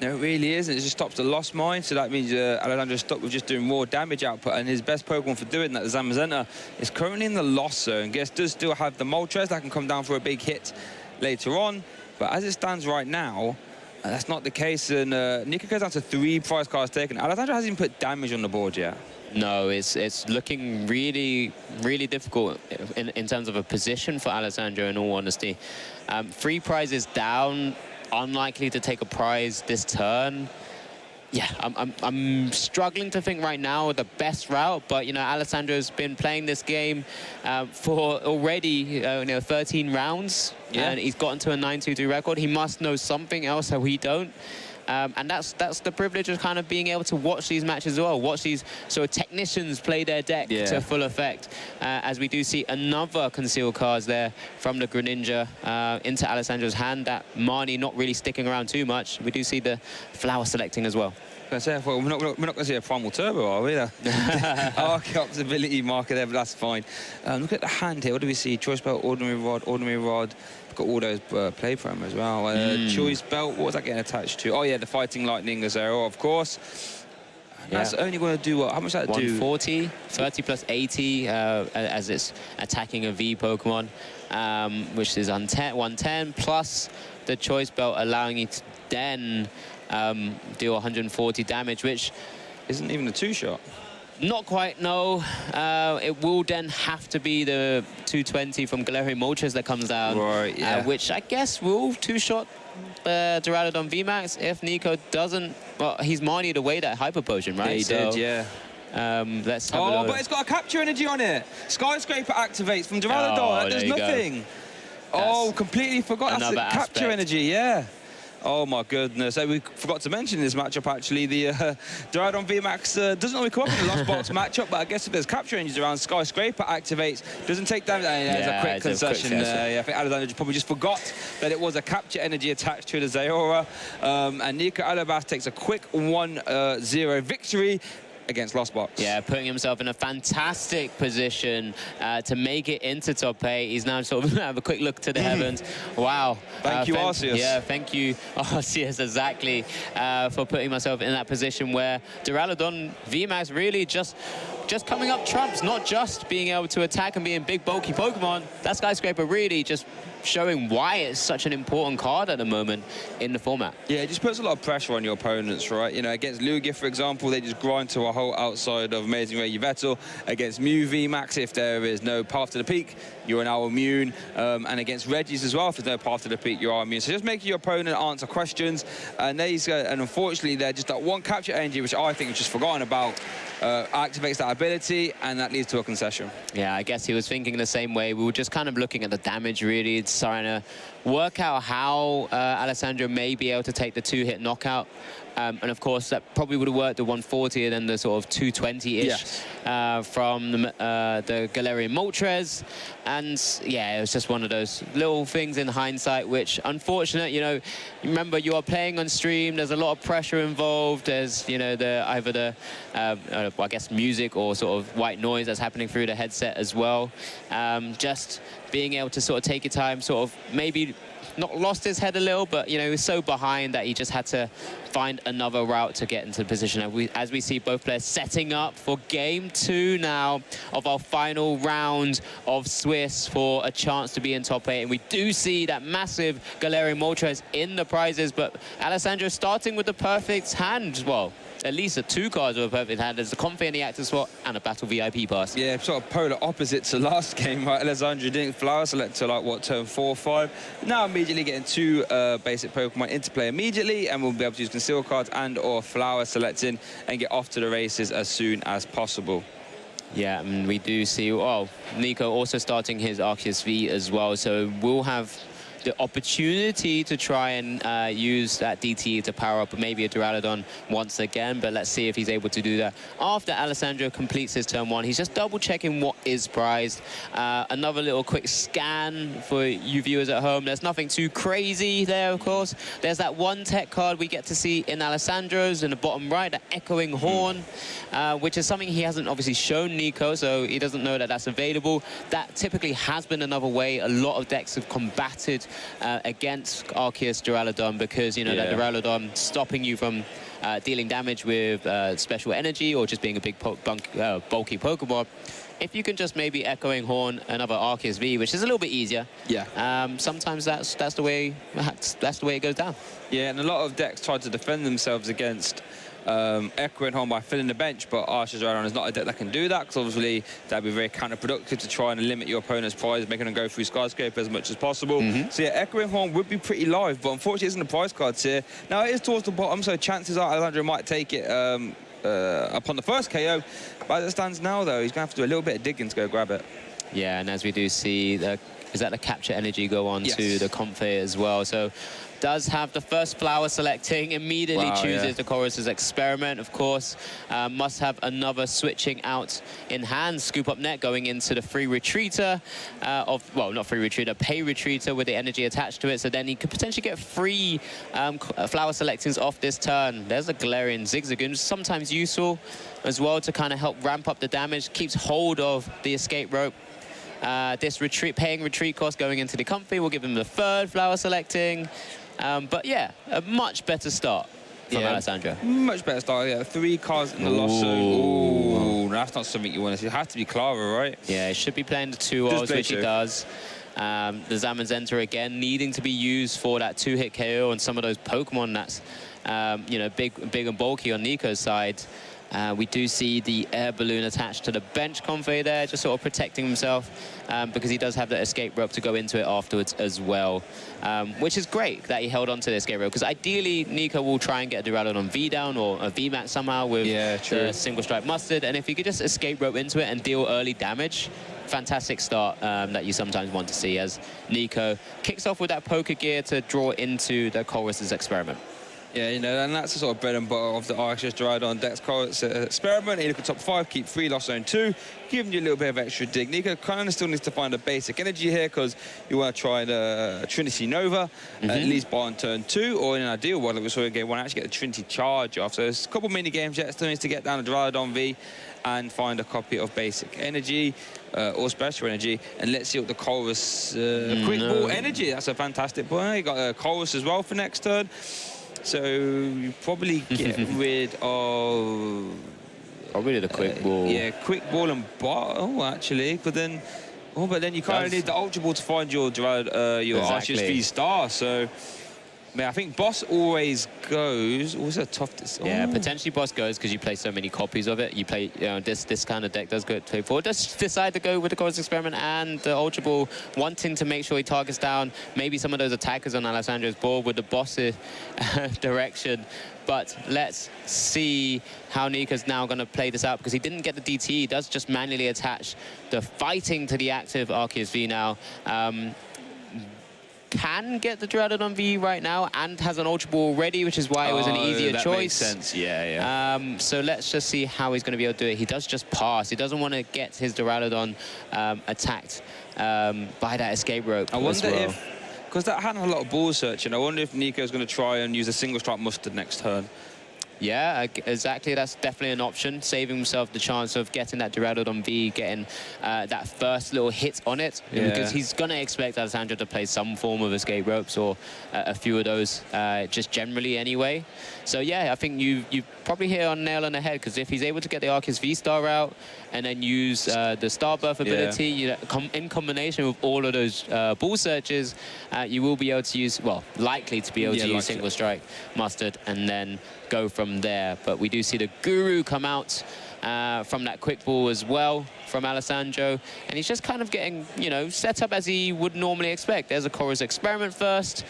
No, it really isn't. It just stops the Lost Mine, so that means Alessandro stopped with just doing more damage output, and his best Pokemon for doing that, the Zamazenta, is currently in the Lost Zone. Guess does still have the Moltres that can come down for a big hit later on, but as it stands right now, that's not the case, and Nico goes down to 3 prize cards taken. Alessandro hasn't even put damage on the board yet. No, it's looking really, really difficult in terms of a position for Alessandro, in all honesty. 3 prizes down, unlikely to take a prize this turn. Yeah, I'm struggling to think right now the best route, but, you know, Alessandro's been playing this game for already 13 rounds, and he's gotten to a 9-2-2 record. He must know something else that we don't. And that's the privilege of kind of being able to watch these matches as well, watch these sort of technicians play their deck to full effect, as we do see another concealed cards there from the Greninja into Alessandro's hand. That Marnie not really sticking around too much. We do see the flower selecting as well. Well, we're not going to see a Primal Turbo, are we? Archeop's ability marker there, but that's fine. Look at the hand here. What do we see? Choice Belt, Ordinary Rod. Got all those play promo as well. Choice Belt, what was that getting attached to? Oh, yeah, the Fighting Lightning Zero, of course. That's only going to do what? How much does that do? 140, 30 plus 80 as it's attacking a V Pokemon, which is 110, plus the Choice Belt allowing you to then deal 140 damage, which isn't even a 2-shot. Not quite, no. It will then have to be the 220 from Galarian Moltres that comes down, right, which I guess will 2-shot Duraludon VMAX if Nico doesn't. Well, he's Marnied away that Hyper Potion, right? Yeah, he did, let's have a look. But it's got a capture energy on it. Skyscraper activates from Duraludon. That does nothing. Completely forgot. That's the capture energy, Oh my goodness! We forgot to mention in this matchup actually. The Duraludon VMAX doesn't only come up in the Lost Box matchup, but I guess if there's capture engines around, Skyscraper activates, doesn't take damage. There's a quick concession there. I think Alessandro probably just forgot that it was a capture energy attached to the Zeraora, and Nico Alabas takes a quick 1-0 victory. against Lost Box. Yeah, putting himself in a fantastic position to make it into top 8. He's now sort of have a quick look to the heavens. Wow. Thank you, Arceus. Yeah, thank you, Arceus, exactly, for putting myself in that position where Duraludon VMAX really just coming up trumps, not just being able to attack and being big, bulky Pokemon. That Skyscraper really just showing why it's such an important card at the moment in the format. Yeah, it just puts a lot of pressure on your opponents, right? You know, against Lugia, for example, they just grind to a whole outside of Amazing Ray Yveltal. Against Mew VMAX, if there is no path to the peak, you're now immune. And against Regis as well, if there's no path to the peak, you are immune. So just making your opponent answer questions. And unfortunately, they're just that one capture energy, which I think is just forgotten about, activates that ability, and that leads to a concession. Yeah, I guess he was thinking the same way. We were just kind of looking at the damage, really, trying to work out how Alessandro may be able to take the 2-hit knockout. And of course, that probably would have worked the 140 and then the sort of 220-ish from the Galarian Moltres. And yeah, it was just one of those little things in hindsight, which unfortunate, you know, remember you are playing on stream, there's a lot of pressure involved. There's, you know, either the, I guess, music or sort of white noise that's happening through the headset as well. Just being able to sort of take your time, sort of maybe not lost his head a little, but, you know, he was so behind that he just had to find another route to get into the position. As we see both players setting up for game 2 now of our final round of Swiss for a chance to be in top 8. And we do see that massive Galarian Moltres in the prizes, but Alessandro starting with the perfect hand. Well, at least 2 cards of a perfect hand. There's the Comfy and the Active Spot and a Battle VIP pass. Yeah, sort of polar opposite to last game, right? Alessandro didn't Flower Select to, like, what, turn 4 or 5. Now immediately getting 2 basic Pokemon into play immediately, and we'll be able to use Conceal cards and or Flower Selecting and get off to the races as soon as possible. Yeah, and we do see, oh, Nico also starting his Arceus V as well, so we'll have the opportunity to try and use that DT to power up maybe a Duraludon once again, but let's see if he's able to do that. After Alessandro completes his turn 1, he's just double checking what is prized. Another little quick scan for you viewers at home. There's nothing too crazy there, of course. There's that one tech card we get to see in Alessandro's in the bottom right, the Echoing Horn, which is something he hasn't obviously shown Nico, so he doesn't know that that's available. That typically has been another way a lot of decks have combated against Arceus Duraludon, because, you know, that Duraludon stopping you from dealing damage with special energy or just being a big bulky Pokemon. If you can just maybe Echoing Horn another Arceus V, which is a little bit easier. Yeah. Sometimes that's the way it goes down. Yeah, and a lot of decks try to defend themselves against Echoing Horn by filling the bench, but Arceus Duraludon is not a deck that can do that, because obviously that'd be very counterproductive to try and limit your opponent's prize, making them go through Skyscraper as much as possible. So yeah, Echoing Horn would be pretty live, but unfortunately isn't the prize cards here. Now it is towards the bottom, so chances are Alessandro might take it upon the first KO. But as it stands now, though, he's going to have to do a little bit of digging to go grab it. Yeah, and as we do see, is that the Capture Energy go on to the Comfy as well? So does have the first Flower Selecting, immediately chooses the Chorus's Experiment, of course. Must have another switching out in hand. Scoop Up Net going into the free Retreater well, not free Retreater, pay Retreater with the energy attached to it. So then he could potentially get free Flower Selectings off this turn. There's a Galarian Zigzagoon, sometimes useful as well to kind of help ramp up the damage. Keeps hold of the Escape Rope. This paying retreat cost going into the Comfy will give him the third Flower Selecting. But yeah, a much better start from Alessandro. Much better start, yeah. 3 cards in the lost zone. Ooh, that's not something you want to see. It has to be Clara, right? Yeah, he should be playing the 2-0s, which he does. The Zamazenta again needing to be used for that 2-hit KO on some of those Pokemon that's, you know, big and bulky on Nico's side. We do see the air balloon attached to the bench Comfy there, just sort of protecting himself, because he does have that escape rope to go into it afterwards as well, which is great that he held on to the escape rope, because ideally Nico will try and get a Duraludon V down or a VMAX somehow with the single stripe mustard, and if he could just escape rope into it and deal early damage, fantastic start that you sometimes want to see, as Nico kicks off with that Poker Gear to draw into the Chorus's Experiment. Yeah, you know, and that's the sort of bread and butter of the RXS Dryden Dex It's an experiment. You look at top 5, keep 3, lost zone 2, giving you a little bit of extra dig. Nico kind of still needs to find a basic energy here because you want to try the Trinity Nova, at least by on turn 2, or in an ideal world, like we saw in game 1, actually get the Trinity Charge off. So there's a couple mini games yet, still needs to get down to Dryden V and find a copy of basic energy or special energy. And let's see what the Chorus quick ball energy. That's a fantastic boy. You got a Chorus as well for next turn. So you probably get rid of... Probably the quick ball. Yeah, quick ball and bottle, actually. But then you kind of need the Ultra Ball to find your RCSV star. So... I think Boss always goes. Was it a tough? Yeah, potentially Boss goes because you play so many copies of it. You play, you know, this kind of deck does go to play forward. Does decide to go with the Chorus Experiment and the Ultra Ball, wanting to make sure he targets down maybe some of those attackers on Alessandro's board with the Boss's direction. But let's see how Nico's now going to play this out, because he didn't get the DT. He does just manually attach the fighting to the active RKSV now. Can get the Dryden V right now and has an Ultra Ball ready, which is why it was an easier that choice. Makes sense. Yeah. So let's just see how he's going to be able to do it. He does just pass. He doesn't want to get his Dryden attacked by that escape rope. I wonder if, because that had a lot of ball searching, I wonder if Nico's going to try and use a single strike mustard next turn. Yeah, exactly. That's definitely an option, saving himself the chance of getting that Dryden V, getting that first little hit on it, because he's going to expect Alessandro to play some form of escape ropes or a few of those, just generally anyway. So yeah, I think you probably hit on nail on the head, because if he's able to get the Arceus V-Star out and then use the Star Buff ability, you know, in combination with all of those ball searches, you will be able to use, well, likely to be able to use single strike mustard and then go from there. But we do see the Guru come out from that quick ball as well from Alessandro, and he's just kind of getting, you know, set up as he would normally expect. There's a Chorus Experiment first,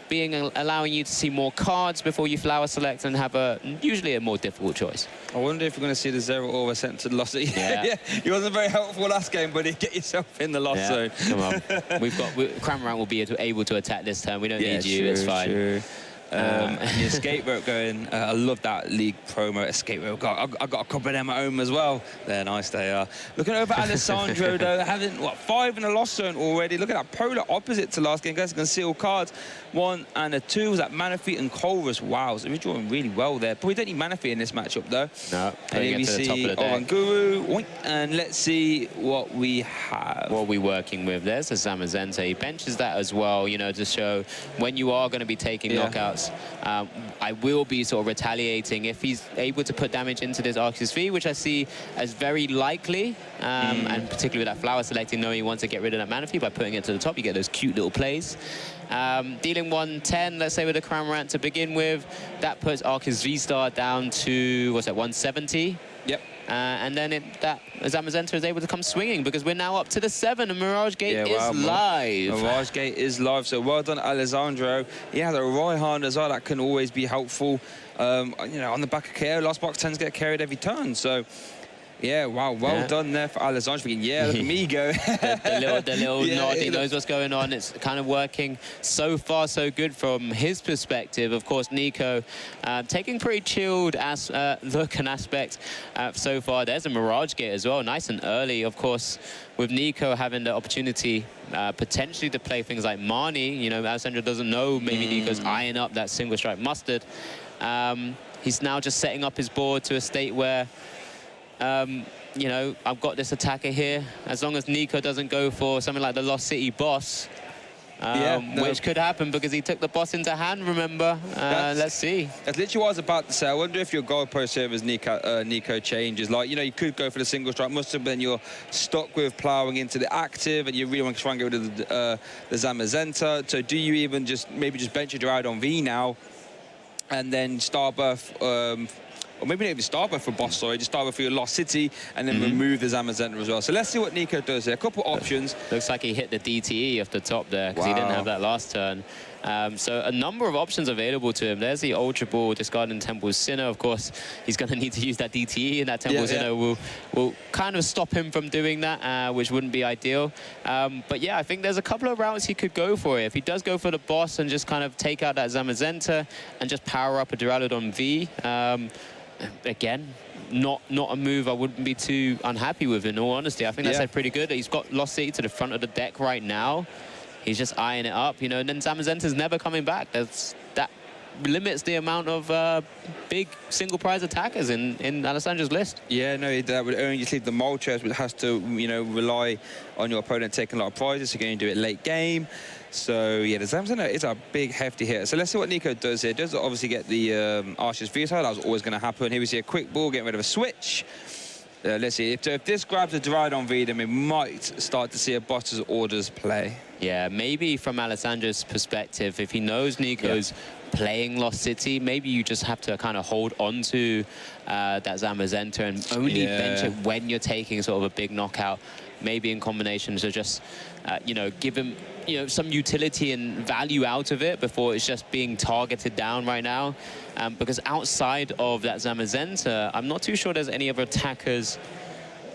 allowing you to see more cards before you flower select and have usually a more difficult choice. I wonder if we're going to see the 0 over sent to the loss. Yeah, he wasn't very helpful last game, buddy. Get yourself in the loss zone. Come on. Cramorant will be able to attack this turn. We don't need you. It's fine. True. And the escape rope going. I love that league promo escape rope. I got a couple of them at home as well. They're nice, they are. Looking over at Alessandro, though, having, 5 in the loss zone already. Look at that polar opposite to last game. Guys can seal cards. 1 and a 2 was that Manaphy and Chorus. Wow, so we're drawing really well there. But we don't need Manaphy in this matchup, though. No, and here we see on Guru. And let's see what we have. What we're working with. There's a Zamazenta. He benches that as well, you know, to show when you are going to be taking knockouts. I will be sort of retaliating if he's able to put damage into this Arceus V, which I see as very likely, and particularly with that flower selecting, knowing you want to get rid of that Manaphy by putting it to the top, you get those cute little plays. Dealing 110, let's say, with a Cramorant to begin with, that puts Arceus V-Star down to, what's that, 170? Yep. And then that Zamazenta is able to come swinging, because we're now up to the 7 and Mirage Gate is live. Mirage Gate is live, so well done, Alessandro. He has a Raihan as well, that can always be helpful. You know, on the back of KO, last box tends to get carried every turn, so... Yeah, wow, well done there for Alessandro. Yeah, look at me go. the little nod, he knows what's going on. It's kind of working so far, so good from his perspective. Of course, Nico taking pretty chilled look and aspect so far. There's a Mirage Gate as well, nice and early. Of course, with Nico having the opportunity potentially to play things like Marnie, you know, Alessandro doesn't know, maybe Nico's eyeing up that single strike mustard. He's now just setting up his board to a state where you know, I've got this attacker here. As long as Nico doesn't go for something like the Lost City boss, which could happen because he took the boss into hand, remember? Let's see. That's literally what I was about to say. I wonder if your goalpost here as Nico changes. Like, you know, you could go for the single strike mustard, but then you're stuck with ploughing into the active, and you really want to try and get rid of the Zamazenta. So do you even maybe just bench your Dryden V now, and then Star Buff, or maybe not even Star Buff for boss, sorry, just Star Buff for your Lost City, and then remove the Zamazenta as well. So let's see what Nico does here. A couple options. Looks like he hit the DTE off the top there, because he didn't have that last turn. So a number of options available to him. There's the Ultra Ball, discarding Temple's Sinnoh. Of course, he's going to need to use that DTE, and that Temple's Sinnoh will kind of stop him from doing that, which wouldn't be ideal. But yeah, I think there's a couple of routes he could go for it. If he does go for the boss and just kind of take out that Zamazenta and just power up a Duraludon V, again, not a move I wouldn't be too unhappy with, in all honesty. I think that's pretty good. He's got Lost City to the front of the deck right now. He's just eyeing it up, you know, and then Zamazenta's never coming back. That limits the amount of big single prize attackers in Alessandro's list. Yeah, no, that would only just leave the Moltres, which has to, you know, rely on your opponent taking a lot of prizes, so you're going to do it late game. So, yeah, the Zamazenta is a big, hefty hitter. So let's see what Nico does here. Does obviously get the Archer's Veto. That was always going to happen. Here we see a quick ball, getting rid of a switch. Let's see, if this grabs a Duraludon V, then we might start to see a Boss's Orders play. Yeah, maybe from Alessandro's perspective, if he knows Nico's playing Lost City, maybe you just have to kind of hold on to that Zamazenta and only bench it when you're taking sort of a big knockout, maybe in combination to just, you know, give him, you know, some utility and value out of it before it's just being targeted down right now. Because outside of that Zamazenta, I'm not too sure there's any other attackers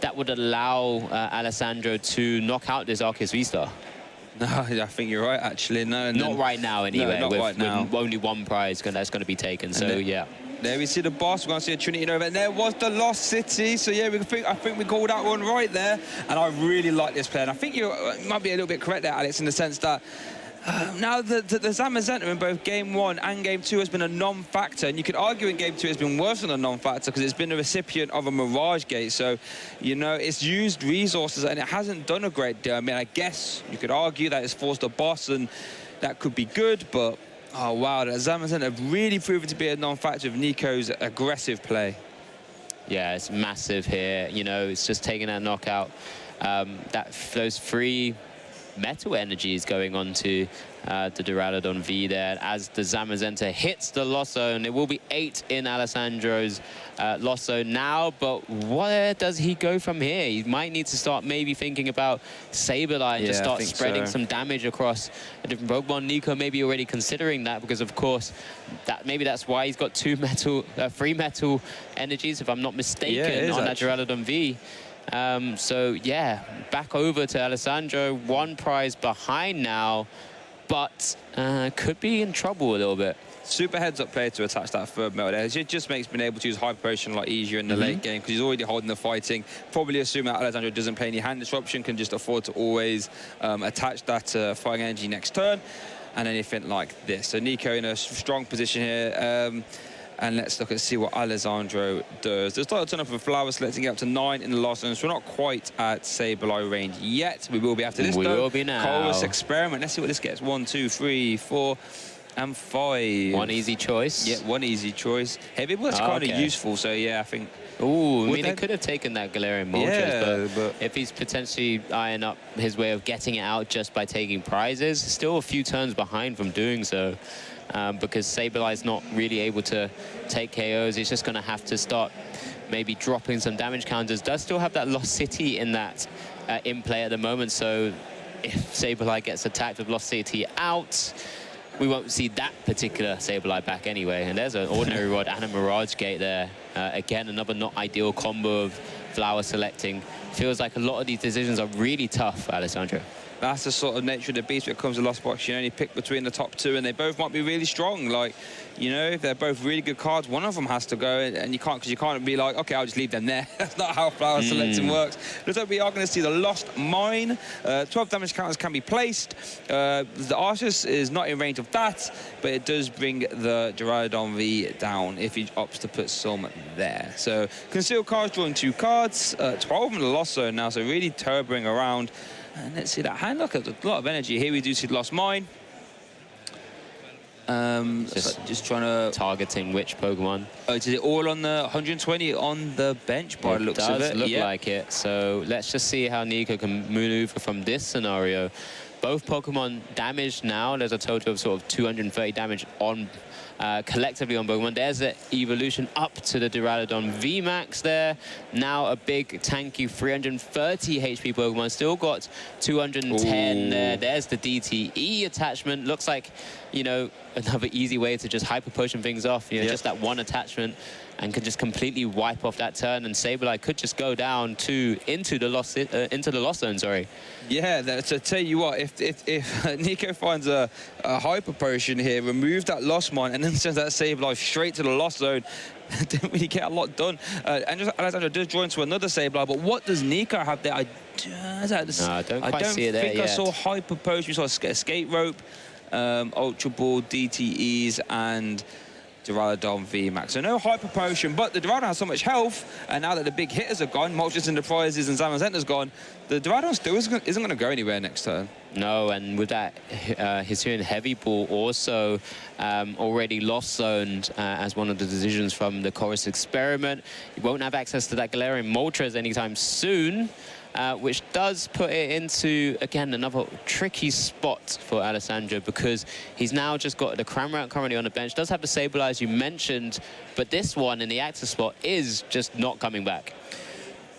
that would allow Alessandro to knock out this Arceus V-Star. No, I think you're right, actually. No, not right now, anyway. No, not right now. With only one prize that's going to be taken. So, yeah. There we see the boss. We're going to see a Trinity Nova. And there was the Lost City. So, yeah, I think we called that one right there. And I really like this player. And I think you might be a little bit correct there, Alex, in the sense that now the Zamazenta in both Game 1 and Game 2 has been a non-factor. And you could argue in Game 2 it's been worse than a non-factor because it's been the recipient of a Mirage Gate. So, you know, it's used resources and it hasn't done a great deal. I mean, I guess you could argue that it's forced a boss and that could be good, but oh, wow, the Zamazenta have really proven to be a non-factor of Nico's aggressive play. Yeah, it's massive here. You know, it's just taking that knockout. Those free metal energies going on to the Duraludon V there. As the Zamazenta hits the Lost Zone, it will be 8 in Alessandro's Lost Zone now, but where does he go from here? He might need to start maybe thinking about Sableye and just start spreading some damage across a different Pokemon. Nico may be already considering that because, of course, maybe that's why he's got 2 free metal energies, if I'm not mistaken, on that Duraludon V. So, yeah, back over to Alessandro. 1 prize behind now, but could be in trouble a little bit. Super heads-up player to attach that third metal there. It just makes being able to use Hyper Potion a lot easier in the late game because he's already holding the fighting. Probably assuming that Alessandro doesn't play any hand disruption, can just afford to always attach that fighting energy next turn and anything like this. So Nico in a strong position here. And let's look and see what Alessandro does. There's a ton of Flower selecting it up to 9 in the last one, so we're not quite at Sableye range yet. We will be after this, We will be now. Chorus Experiment. Let's see what this gets. 1, 2, 3, 4, and 5. 1 easy choice. Yeah, 1 easy choice. Heavy Bullet's kind of useful, so yeah, I think... Ooh, I mean, he could have taken that Galarian Moltres, but if he's potentially eyeing up his way of getting it out just by taking prizes, still a few turns behind from doing so. Because Sableye's not really able to take KOs. He's just going to have to start maybe dropping some damage counters. Does still have that Lost City in that in play at the moment, so if Sableye gets attacked with Lost City out, we won't see that particular Sableye back anyway. And there's an Ordinary Rod and a Mirage Gate there. Again, another not ideal combo of Flower selecting. Feels like a lot of these decisions are really tough for Alessandro. That's the sort of nature of the beast when it comes to Lost Box. You only pick between the top 2, and they both might be really strong. Like, you know, if they're both really good cards, one of them has to go, and you can't, because you can't be like, okay, I'll just leave them there. That's not how flower selecting works. Looks like we are going to see the Lost Mine. 12 damage counters can be placed. The Arceus is not in range of that, but it does bring the Duraludon V down if he opts to put some there. So, concealed cards drawing 2 cards. 12 in the Lost Zone now, so really turboing around. And let's see that hand. Look at a lot of energy here. We do see Lost Mine. Just trying to... Targeting which Pokemon? Oh, is it all on the 120 on the bench by the looks of it? It does look like it. So let's just see how Nico can maneuver from this scenario. both Pokemon damaged now. There's a total of sort of 230 damage on collectively on Pokemon. There's the evolution up to the Duraludon VMAX there. Now a big tanky 330 HP Pokemon. Still got 210 there. There's the DTE attachment. Looks like, you know, another easy way to just Hyper Potion things off. You know, just that one attachment, and can just completely wipe off that turn. And Sableye could just go down into the lost zone. Sorry. Yeah, so tell you what, if Nico finds a Hyper Potion here, remove that Lost Mine, and then sends that Sableye straight to the Lost Zone, didn't really get a lot done. And just Alexandra does draw into another Sableye, but what does Nico have there? I don't think I saw Hyper Potion. We saw Escape Rope, Ultra Ball, DTEs, and Duraludon VMAX. So no Hyper Potion, but the Duraludon has so much health, and now that the big hitters are gone, Moltres and the Prizes and Zamazenta's gone, the Duraludon still isn't going to go anywhere next turn. No, and with that Hisuian Heavy Ball also already lost zoned as one of the decisions from the Chorus experiment. You won't have access to that Galarian Moltres anytime soon. Which does put it into, again, another tricky spot for Alessandro, because he's now just got the Cramorant currently on the bench, does have the Sableye, as you mentioned, but this one in the active spot is just not coming back.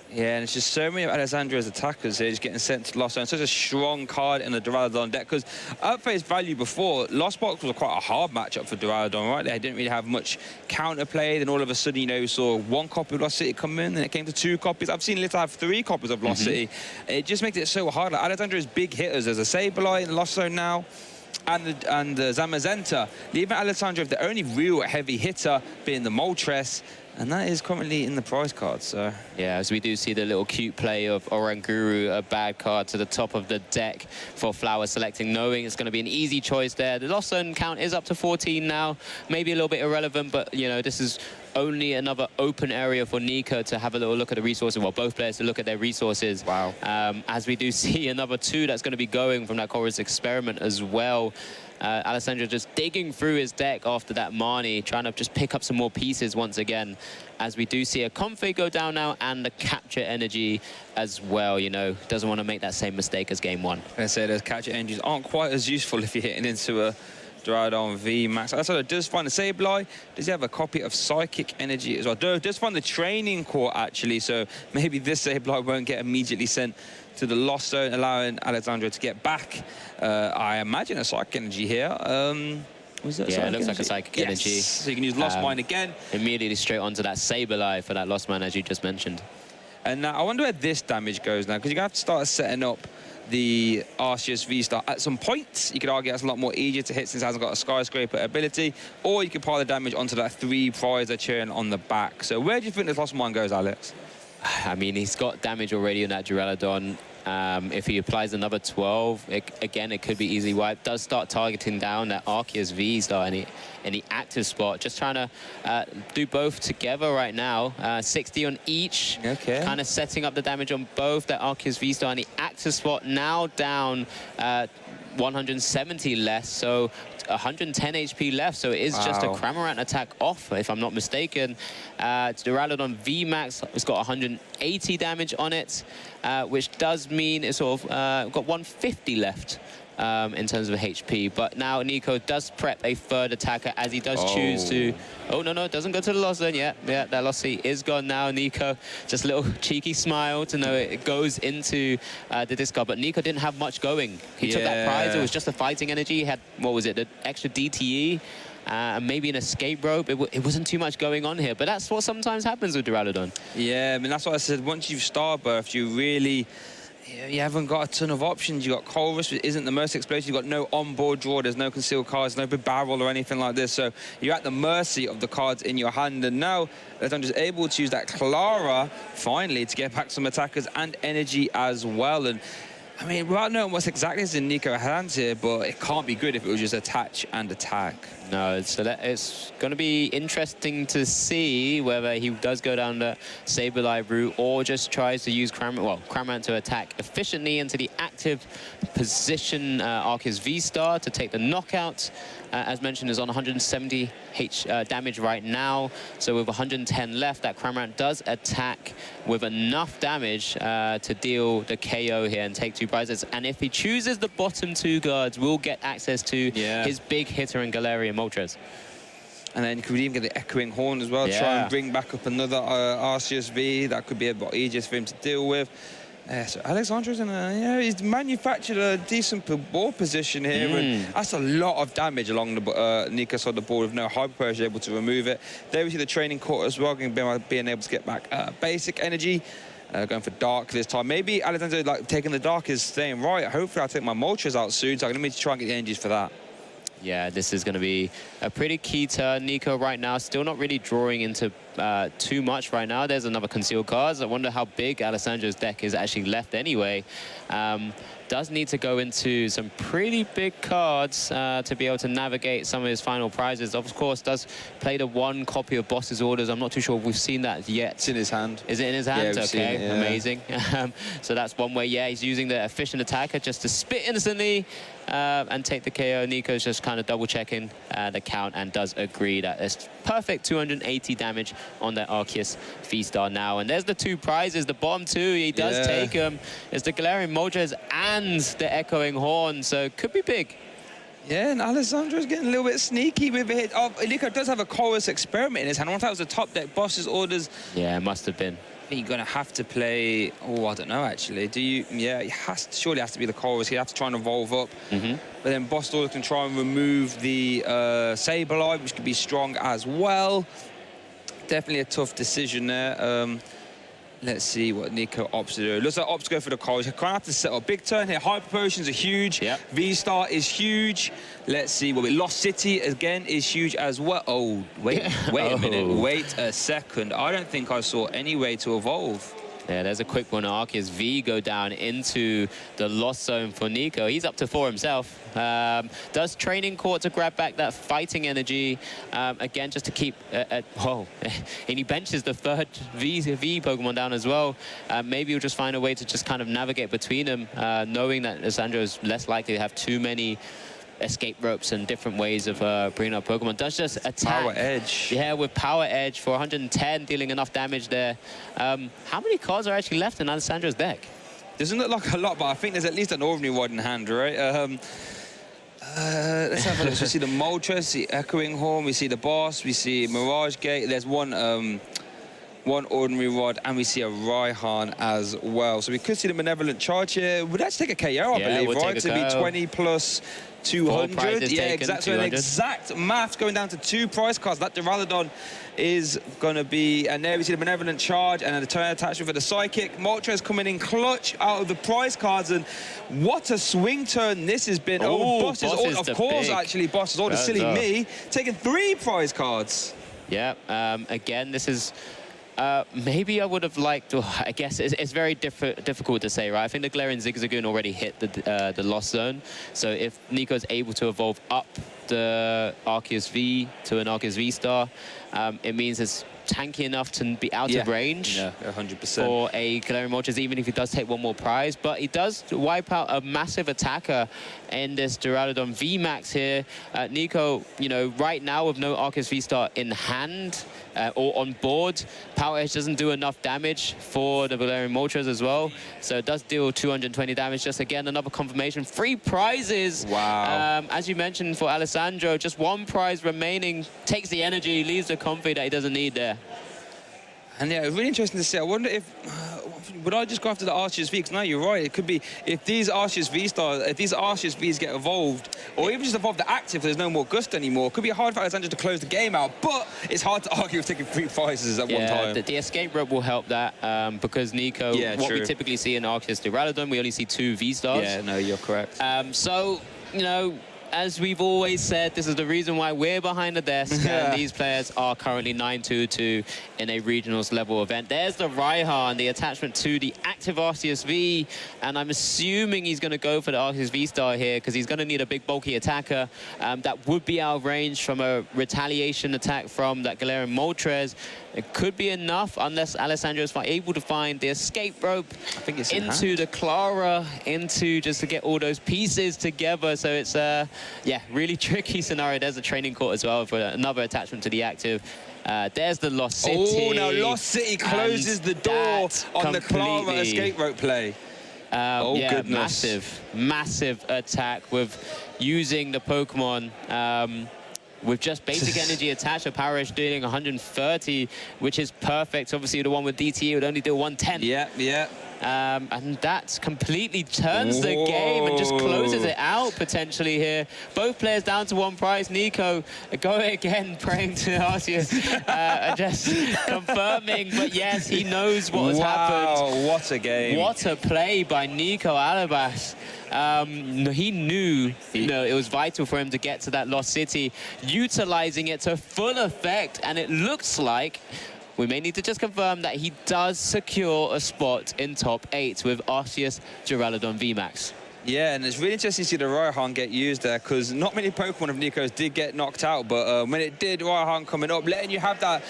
Yeah, and it's just so many of Alessandro's attackers here just getting sent to Lost Zone. Such a strong card in the Duraludon deck, because at face value before, Lost Box was quite a hard matchup for Duraludon, right? They didn't really have much counterplay. Then all of a sudden, you know, we saw 1 copy of Lost City come in, then it came to 2 copies. I've seen Little have 3 copies of Lost City. It just makes it so hard. Like Alessandro's big hitters, there's a Sableye in Lost Zone now, and the Zamazenta, leaving Alessandro with the only real heavy hitter being the Moltres, and that is currently in the prize card, so... Yeah, as we do see the little cute play of Oranguru, a bad card to the top of the deck for Flower selecting, knowing it's going to be an easy choice there. The Lost Zone count is up to 14 now, maybe a little bit irrelevant, but, you know, this is only another open area for Nico to have a little look at the resources, well, both players to look at their resources. Wow. As we do see another 2 that's going to be going from that Chorus experiment as well. Alessandro just digging through his deck after that Marnie, trying to just pick up some more pieces once again, as we do see a Config go down now and the Capture Energy as well. You know, doesn't want to make that same mistake as game 1. I say those Capture Energies aren't quite as useful if you're hitting into a Duraludon VMAX. Also, does find a Sableye. Does he have a copy of Psychic Energy as well? Does find the Training Core, actually, so maybe this Sableye won't get immediately sent to the Lost Zone, allowing Alessandro to get back. I imagine a Psychic Energy here. Was that it looks like a Psychic Energy. So you can use Lost Mine again. Immediately straight onto that Sableye for that Lost Mine, as you just mentioned. And now I wonder where this damage goes now, because you're going to have to start setting up the Arceus V-Star at some point. You could argue that's a lot more easier to hit since it hasn't got a Skyscraper ability, or you could pile the damage onto that 3 Prizer churn on the back. So where do you think this Lost Mine goes, Alex? I mean, he's got damage already on that Duraludon. If he applies another 12, again, it could be easy wipe. Does start targeting down that Arceus V-Star in the active spot. Just trying to do both together right now. 60 on each. Okay. Kind of setting up the damage on both. That Arceus V-Star in the active spot now down 170 less. So 110 HP left, so it is just a Cramorant attack off, if I'm not mistaken. Duraludon VMAX has got 180 damage on it, which does mean it's sort of got 150 left in terms of HP. But now Nico does prep a third attacker, as he does choose to... Oh, no, it doesn't go to the Lost Zone yet. Yeah, that Lost Sea is gone now. Nico, just a little cheeky smile to know it goes into the discard. But Nico didn't have much going. He took that prize. It was just a fighting energy. He had, what was it, the extra DTE, maybe an escape rope. It wasn't too much going on here. But that's what sometimes happens with Duraludon. Yeah, I mean, that's what I said. Once you've Starburst, you really... You haven't got a ton of options. You've got Colress, which isn't the most explosive. You've got no onboard draw. There's no concealed cards, no big barrel or anything like this. So you're at the mercy of the cards in your hand. And now I'm just able to use that Clara, finally, to get back some attackers and energy as well. And I mean, without knowing what's exactly in Nico's hands here, but it can't be good if it was just attach and attack. No, so it's going to be interesting to see whether he does go down the Sableye route or just tries to use Cramorant to attack efficiently into the active position Arceus V-Star to take the knockout. as mentioned, is on 170 damage right now. So with 110 left, that Cramorant does attack with enough damage to deal the KO here and take 2 prizes. And if he chooses the bottom 2 guards, we'll get access to his big hitter in Galarian Moltres. And then you could even get the Echoing Horn as well. Try and bring back up another Arceus V. That could be a bit easier for him to deal with. So Alexandra's in a, he's manufactured a decent ball position here, and that's a lot of damage along the Nico's side of the board with no hyper pressure able to remove it. There we see the training court as well, being able to get back basic energy. Going for Dark this time. Maybe Alexandra taking the Dark is staying right. Hopefully I'll take my Moltres out soon, so I'm going to need to try and get the energies for that. Yeah, this is going to be a pretty key turn. Nico right now still not really drawing into too much right now. There's another concealed cards. I wonder how big Alessandra's deck is actually left anyway. Does need to go into some pretty big cards to be able to navigate some of his final prizes. Of course, does play the 1 copy of Boss's Orders. I'm not too sure if we've seen that yet. It's in his hand. Is it in his hand? Yeah, okay, it, yeah. Amazing. So that's one way. Yeah, he's using the efficient attacker just to spit instantly and take the KO. Nico's just kind of double checking the count and does agree that it's perfect 280 damage on that Arceus V-Star now. And there's the 2 prizes. The bottom 2, he does take them. It's the Galarian Moltres and the Echoing Horn, so could be big. Yeah, and Alessandra's getting a little bit sneaky with it. Nico does have a Chorus Experiment in his hand. I wonder if that was the top deck Boss's Orders. Yeah, it must have been. You're going to have to play... Oh, I don't know, actually. Do you... Yeah, it surely has to be the Chorus. You have to try and evolve up. But then Boss Order can try and remove the Sableye, which could be strong as well. Definitely a tough decision there. Let's see what Nico opts to do. Looks like opts to go for the Chorus. He'll kind of have to set up. Big turn here. Hyper Potions are huge. V-Star is huge. Let's see what Lost City, again, is huge as well. Oh, wait a minute. Wait a second. I don't think I saw any way to evolve. Yeah, there's a quick one. Arceus V go down into the Lost Zone for Nico. He's up to 4 himself. Does Training Court to grab back that fighting energy. Again, just to keep... and he benches the 3rd V Pokemon down as well. Maybe he'll just find a way to just kind of navigate between them, knowing that Alessandro is less likely to have too many escape ropes and different ways of bringing up Pokemon. Does just attack. Power Edge. Yeah, with Power Edge for 110, dealing enough damage there. How many cards are actually left in Alessandro's deck? Doesn't look like a lot, but I think there's at least an ordinary one in hand, right? Let's have a look. So we see the Moltres, the Echoing Horn, we see the Boss, we see Mirage Gate. There's one ordinary rod, and we see a Raihan as well. So we could see the Benevolent Charge here. Would that take a KO, I believe, we'll right? To be 20 plus 200. Yeah, exactly. So an exact math going down to 2 prize cards. That Duraludon is going to be, and there we see the Benevolent Charge and the turn attachment for the Psychic. Moltres coming in clutch out of the prize cards, and what a swing turn this has been. Boss's Order, of course, actually, Boss's Order, silly me, taking 3 prize cards. Yeah, again, this is... maybe I would have liked to... I guess it's very difficult to say, right? I think the Galarian Zigzagoon already hit the Lost Zone. So if Nico's able to evolve up the Arceus V to an Arceus V-Star, it means it's tanky enough to be out of range. Yeah, 100%. For a Galarian Moltres, even if he does take 1 more prize. But he does wipe out a massive attacker in this Duraludon VMAX here. Nico, you know, right now with no Arceus V-Star in hand or on board, Power Edge doesn't do enough damage for the Galarian Moltres as well. So it does deal 220 damage. Just again, another confirmation. 3 prizes. Wow. As you mentioned for Alessandro, just 1 prize remaining. Takes the energy, leaves the comfy that he doesn't need there. And yeah, it's really interesting to see. I wonder if would I just go after the Arceus V? Because no, you're right. It could be if these Arceus Vs get evolved, or even just evolve the active, there's no more Gust anymore. It could be hard for Alexander to close the game out, but it's hard to argue with taking 3 prizes at one time. The escape rope will help that because Nico, what we typically see in Arceus Duraludon, we only see 2 V-Stars. Yeah, no, you're correct. So, you know, as we've always said, this is the reason why we're behind the desk. And these players are currently 9-2-2 in a regionals level event. There's the Raihan, the attachment to the active Arceus V. And I'm assuming he's going to go for the Arceus V-Star here because he's going to need a big bulky attacker that would be out of range from a retaliation attack from that Galarian Moltres. It could be enough unless Alessandro is able to find the escape rope into the Clara, just to get all those pieces together. So it's yeah, really tricky scenario. There's a training court as well for another attachment to the active. There's the Lost City. Oh, now Lost City closes the door on the Clara escape rope play. Oh, yeah, goodness. massive attack with using the Pokemon with just basic energy attached. A Power Edge doing 130, which is perfect. Obviously, the one with DTE would only do 110. Yeah. And that completely turns the game and just closes it out potentially here. Both players down to 1 prize. Nico going again, praying to Arceus, just confirming. But yes, he knows what has happened. Wow, what a game. What a play by Nico Alabas. He knew, it was vital for him to get to that Lost City, utilizing it to full effect. And it looks like we may need to just confirm that he does secure a spot in top 8 with Arceus Duraludon VMAX. Yeah, and it's really interesting to see the Raihan get used there, because not many Pokemon of Nico's did get knocked out, but when it did, Raihan coming up, letting you have that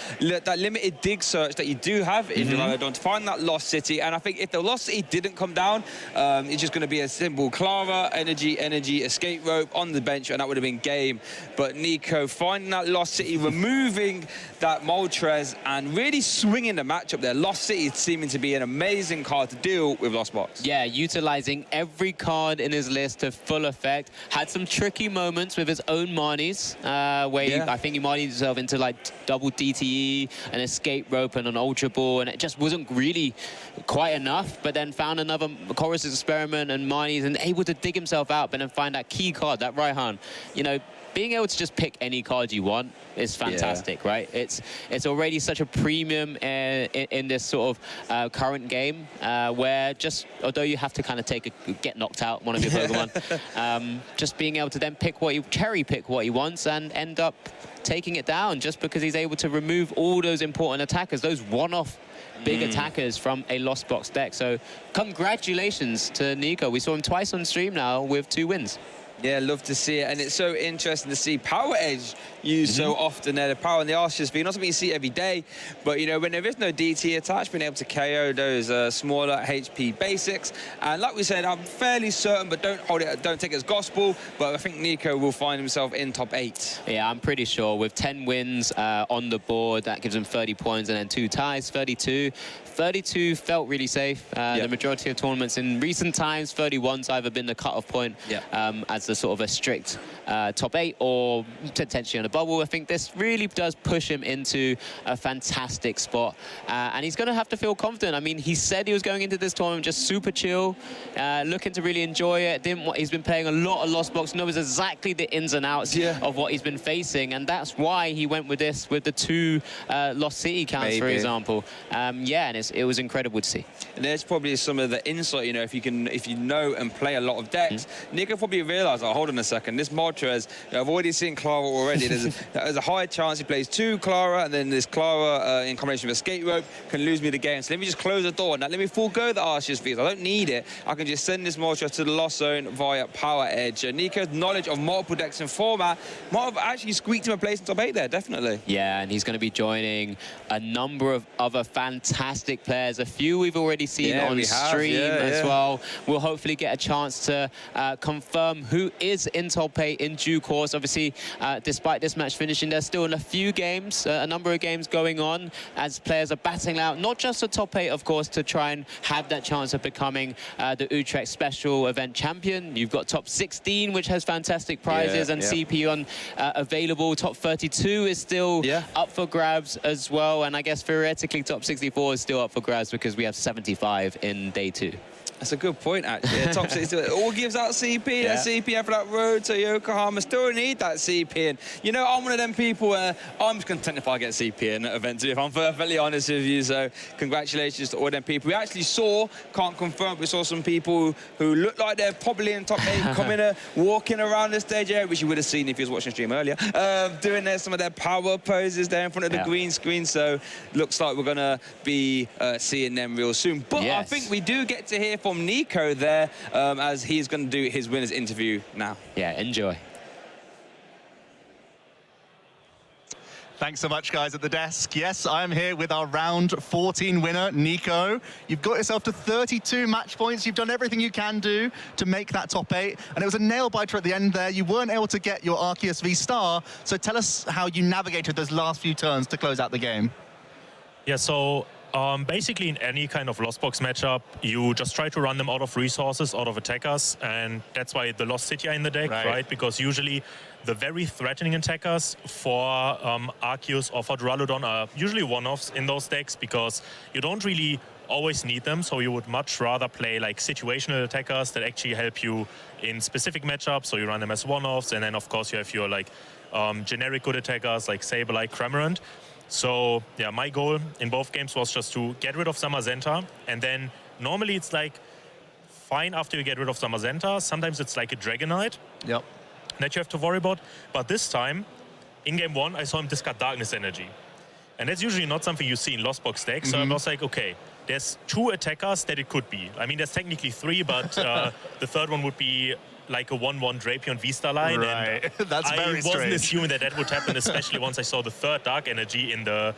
limited dig search that you do have in Duraludon to find that Lost City. And I think if the Lost City didn't come down, it's just going to be a simple Clara, energy, escape rope on the bench, and that would have been game. But Nico finding that Lost City, removing that Moltres, and really swinging the matchup there. Lost City seeming to be an amazing card to deal with Lost Box. Yeah, utilizing every card in his list to full effect. Had some tricky moments with his own Marnies, where I think he Marnied himself into like double DTE, an escape rope and an Ultra Ball, and it just wasn't really quite enough. But then found another Chorus Experiment and Marnies and able to dig himself out, but then find that key card, that Raihan. Being able to just pick any card you want is fantastic, right? It's already such a premium in this sort of current game, where just, although you have to kind of get knocked out one of your Pokemon, just being able to then cherry pick what he wants and end up taking it down, just because he's able to remove all those important attackers, those one-off big attackers from a Lost Box deck. So congratulations to Nico. We saw him twice on stream now with 2 wins. Yeah, love to see it. And it's so interesting to see Power Edge used so often there. The power and the Arceus V, not something you see every day, but when there is no DT attached, being able to KO those smaller HP basics. And like we said, I'm fairly certain, but don't take it as gospel, but I think Nico will find himself in top 8. Yeah, I'm pretty sure with 10 wins on the board, that gives him 30 points, and then 2 ties, 32. 32 felt really safe. The majority of tournaments in recent times, 31's either been the cutoff point as the sort of a strict top 8 or potentially on a bubble. I think this really does push him into a fantastic spot, and he's going to have to feel confident. I mean, he said he was going into this tournament just super chill, looking to really enjoy it. He's been playing a lot of Lost Box, knows exactly the ins and outs of what he's been facing, and that's why he went with this, with the 2 Lost City counts, for example. And it was incredible to see. And there's probably some of the insight, if you know and play a lot of decks, Nico probably realised, oh, hold on a second, this Moltres, I've already seen Clara already. There's a high chance he plays 2 Clara, and then this Clara in combination with Escape Rope can lose me the game. So let me just close the door. Now let me forego the Arceus V. I don't need it. I can just send this Moltres to the Lost Zone via Power Edge. Nico's knowledge of multiple decks and format might have actually squeaked him a place in top 8 there, definitely. Yeah, and he's going to be joining a number of other fantastic players. A few we've already seen on stream as well. We'll hopefully get a chance to confirm who is in top 8 in due course. Obviously, despite this match finishing, there's still a few games, a number of games going on as players are battling out, not just the top 8, of course, to try and have that chance of becoming the Utrecht special event champion. You've got top 16, which has fantastic prizes and CP on available. Top 32 is still up for grabs as well. And I guess theoretically, top 64 is still up for grabs because we have 75 in day 2. That's a good point, actually. Top 6 all gives out CP. That CP for that road to Yokohama. Still need that CP. And, I'm one of them people where I'm content if I get CP in an event, if I'm perfectly honest with you. So congratulations to all them people. We actually saw, can't confirm, we saw some people who look like they're probably in top 8 coming, walking around the stage area, which you would have seen if you was watching stream earlier, doing some of their power poses there in front of the green screen. So looks like we're going to be seeing them real soon. But I think we do get to hear from Nico there, as he's going to do his winner's interview now. Yeah, enjoy. Thanks so much, guys, at the desk. Yes, I'm here with our round 14 winner, Nico. You've got yourself to 32 match points. You've done everything you can do to make that top 8. And it was a nail-biter at the end there. You weren't able to get your Arceus V Star. So tell us how you navigated those last few turns to close out the game. Yeah, so basically in any kind of Lost Box matchup, you just try to run them out of resources, out of attackers, and that's why the Lost City are in the deck, right? Because usually the very threatening attackers for Arceus or for Duraludon are usually one-offs in those decks because you don't really always need them, so you would much rather play like situational attackers that actually help you in specific matchups, so you run them as one-offs, and then of course you have your like generic good attackers like Sableye, Cramorant. So yeah, my goal in both games was just to get rid of Zamazenta, and then normally it's like fine after you get rid of Zamazenta. Sometimes it's like a Dragonite that you have to worry about. But this time, in game 1, I saw him discard Darkness Energy. And that's usually not something you see in Lost Box decks. So I was like, okay, there's 2 attackers that it could be. I mean, there's technically 3, but the third one would be like a 1-1 Drapion V-Star line. Right, and that's very strange. I wasn't assuming that that would happen, especially once I saw the third Dark Energy in the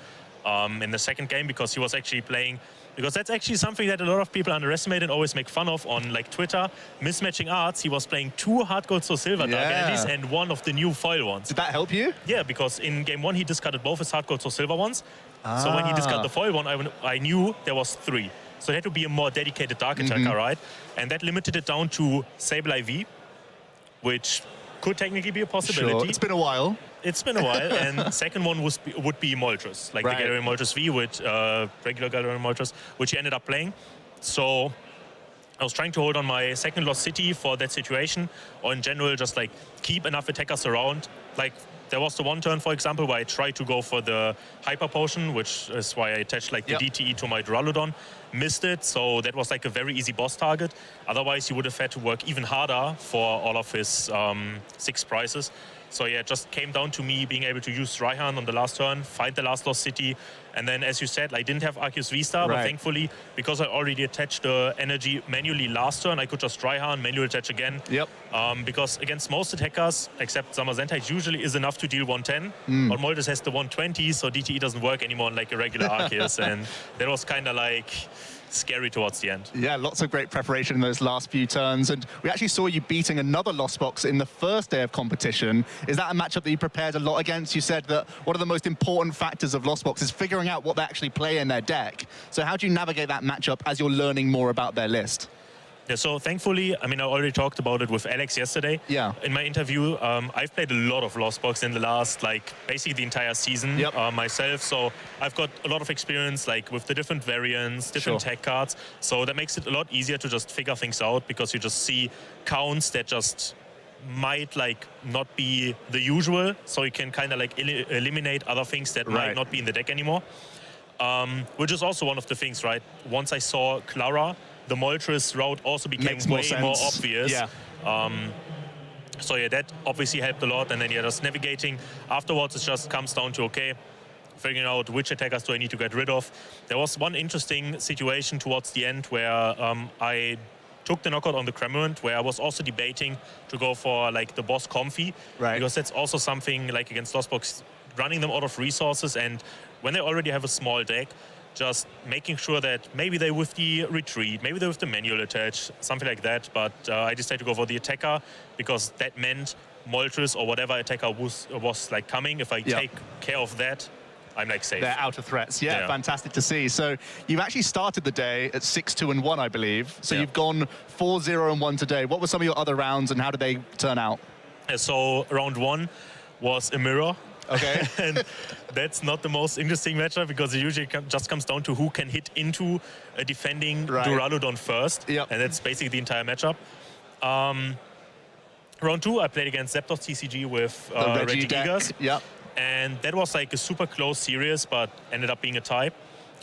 second game, because he was actually playing, because that's actually something that a lot of people underestimate and always make fun of on like Twitter, mismatching arts. He was playing 2 Hard Gold Soul Silver Dark Energies and one of the new foil ones. Did that help you? Yeah, because in game 1 he discarded both his Hard Gold Soul Silver ones. So when he discarded the foil one, I knew there was 3. So it had to be a more dedicated Dark attacker, right? And that limited it down to Sableye V, which could technically be a possibility. Sure. It's been a while. It's been a while, and second one would be Moltres, like the Galarian Moltres V with regular Galarian Moltres, which he ended up playing. So I was trying to hold on my second Lost City for that situation, or in general just like keep enough attackers around. Like there was the one turn, for example, where I tried to go for the Hyper Potion, which is why I attached like the DTE to my Duraludon. Missed it, so that was like a very easy boss target. Otherwise, he would have had to work even harder for all of his 6 prizes. So yeah, it just came down to me being able to use Raihan on the last turn, find the last Lost City, and then, as you said, I didn't have Arceus V-Star, but thankfully, because I already attached the energy manually last turn, I could just Raihan, manual attach again. Because against most attackers, except Zamazenta, it usually is enough to deal 110, but Moltres has the 120, so DTE doesn't work anymore on like a regular Arceus, and that was kind of like scary towards the end. Yeah, lots of great preparation in those last few turns, and we actually saw you beating another Lost Box in the first day of competition. Is that a matchup that you prepared a lot against? You said that one of the most important factors of Lost Box is figuring out what they actually play in their deck. So how do you navigate that matchup as you're learning more about their list? Yeah, so thankfully, I mean, I already talked about it with Alex yesterday. In my interview, I've played a lot of Lost Box in the last, like, basically the entire season myself. So I've got a lot of experience, like, with the different variants, different tech cards. So that makes it a lot easier to just figure things out, because you just see counts that just might, like, not be the usual. So you can kind of, like, eliminate other things that might not be in the deck anymore. Which is also one of the things, right? Once I saw Clara, the Moltres route also became way more obvious. So yeah, that obviously helped a lot. And then yeah, just navigating afterwards, it just comes down to, okay, figuring out which attackers do I need to get rid of. There was one interesting situation towards the end where I took the knockout on the Cramorant, where I was also debating to go for like the boss Comfy, because that's also something like against Lost Box, running them out of resources, and when they already have a small deck, just making sure that maybe they with the retreat, maybe they with the manual attach, something like that. But I decided to go for the attacker, because that meant Moltres or whatever attacker was like coming. If I take care of that, I'm like safe. They're out of threats. Yeah, fantastic to see. So you've actually started the day at 6-2-1, I believe. So you've gone 4-0-1 today. What were some of your other rounds, and how did they turn out? So round 1 was a mirror. Okay. And that's not the most interesting matchup, because it usually just comes down to who can hit into a defending Duraludon first. And that's basically the entire matchup. Round 2, I played against Zapdos TCG with Regigigas. And that was like a super close series, but ended up being a tie.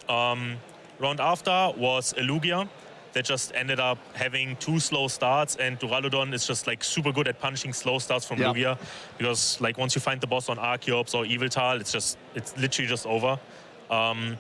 Round after was a Lugia that just ended up having 2 slow starts, and Duraludon is just like super good at punching slow starts from Lugia, because like once you find the boss on Archeops or Eviltal, it's literally just over. And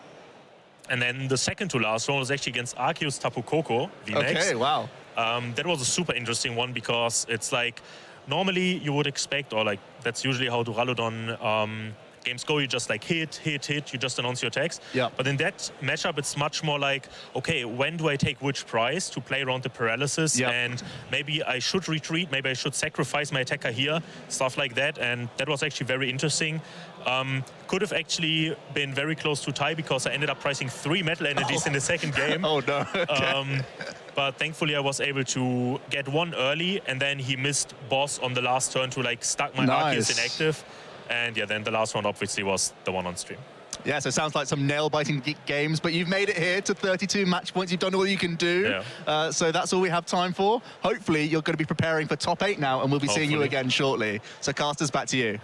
then the second to last round was actually against Arceus Tapu Koko VMAX. Okay, wow. That was a super interesting one, because it's like normally you would expect, or like that's usually how Duraludon games go, you just like hit, you just announce your attacks. Yeah. But in that matchup, it's much more like, okay, when do I take which prize to play around the paralysis? Yeah. And maybe I should retreat, maybe I should sacrifice my attacker here, stuff like that. And that was actually very interesting. Could have actually been very close to tie because I ended up pricing 3 metal energies in the second game. Oh no. Okay. But thankfully I was able to get 1 early, and then he missed boss on the last turn to like stuck my Arceus inactive. And yeah, then the last one obviously was the one on stream. Yeah, so it sounds like some nail-biting games, but you've made it here to 32 match points. You've done all you can do. Yeah. So that's all we have time for. Hopefully, you're going to be preparing for top 8 now, and we'll be seeing you again shortly. So, Casters, back to you.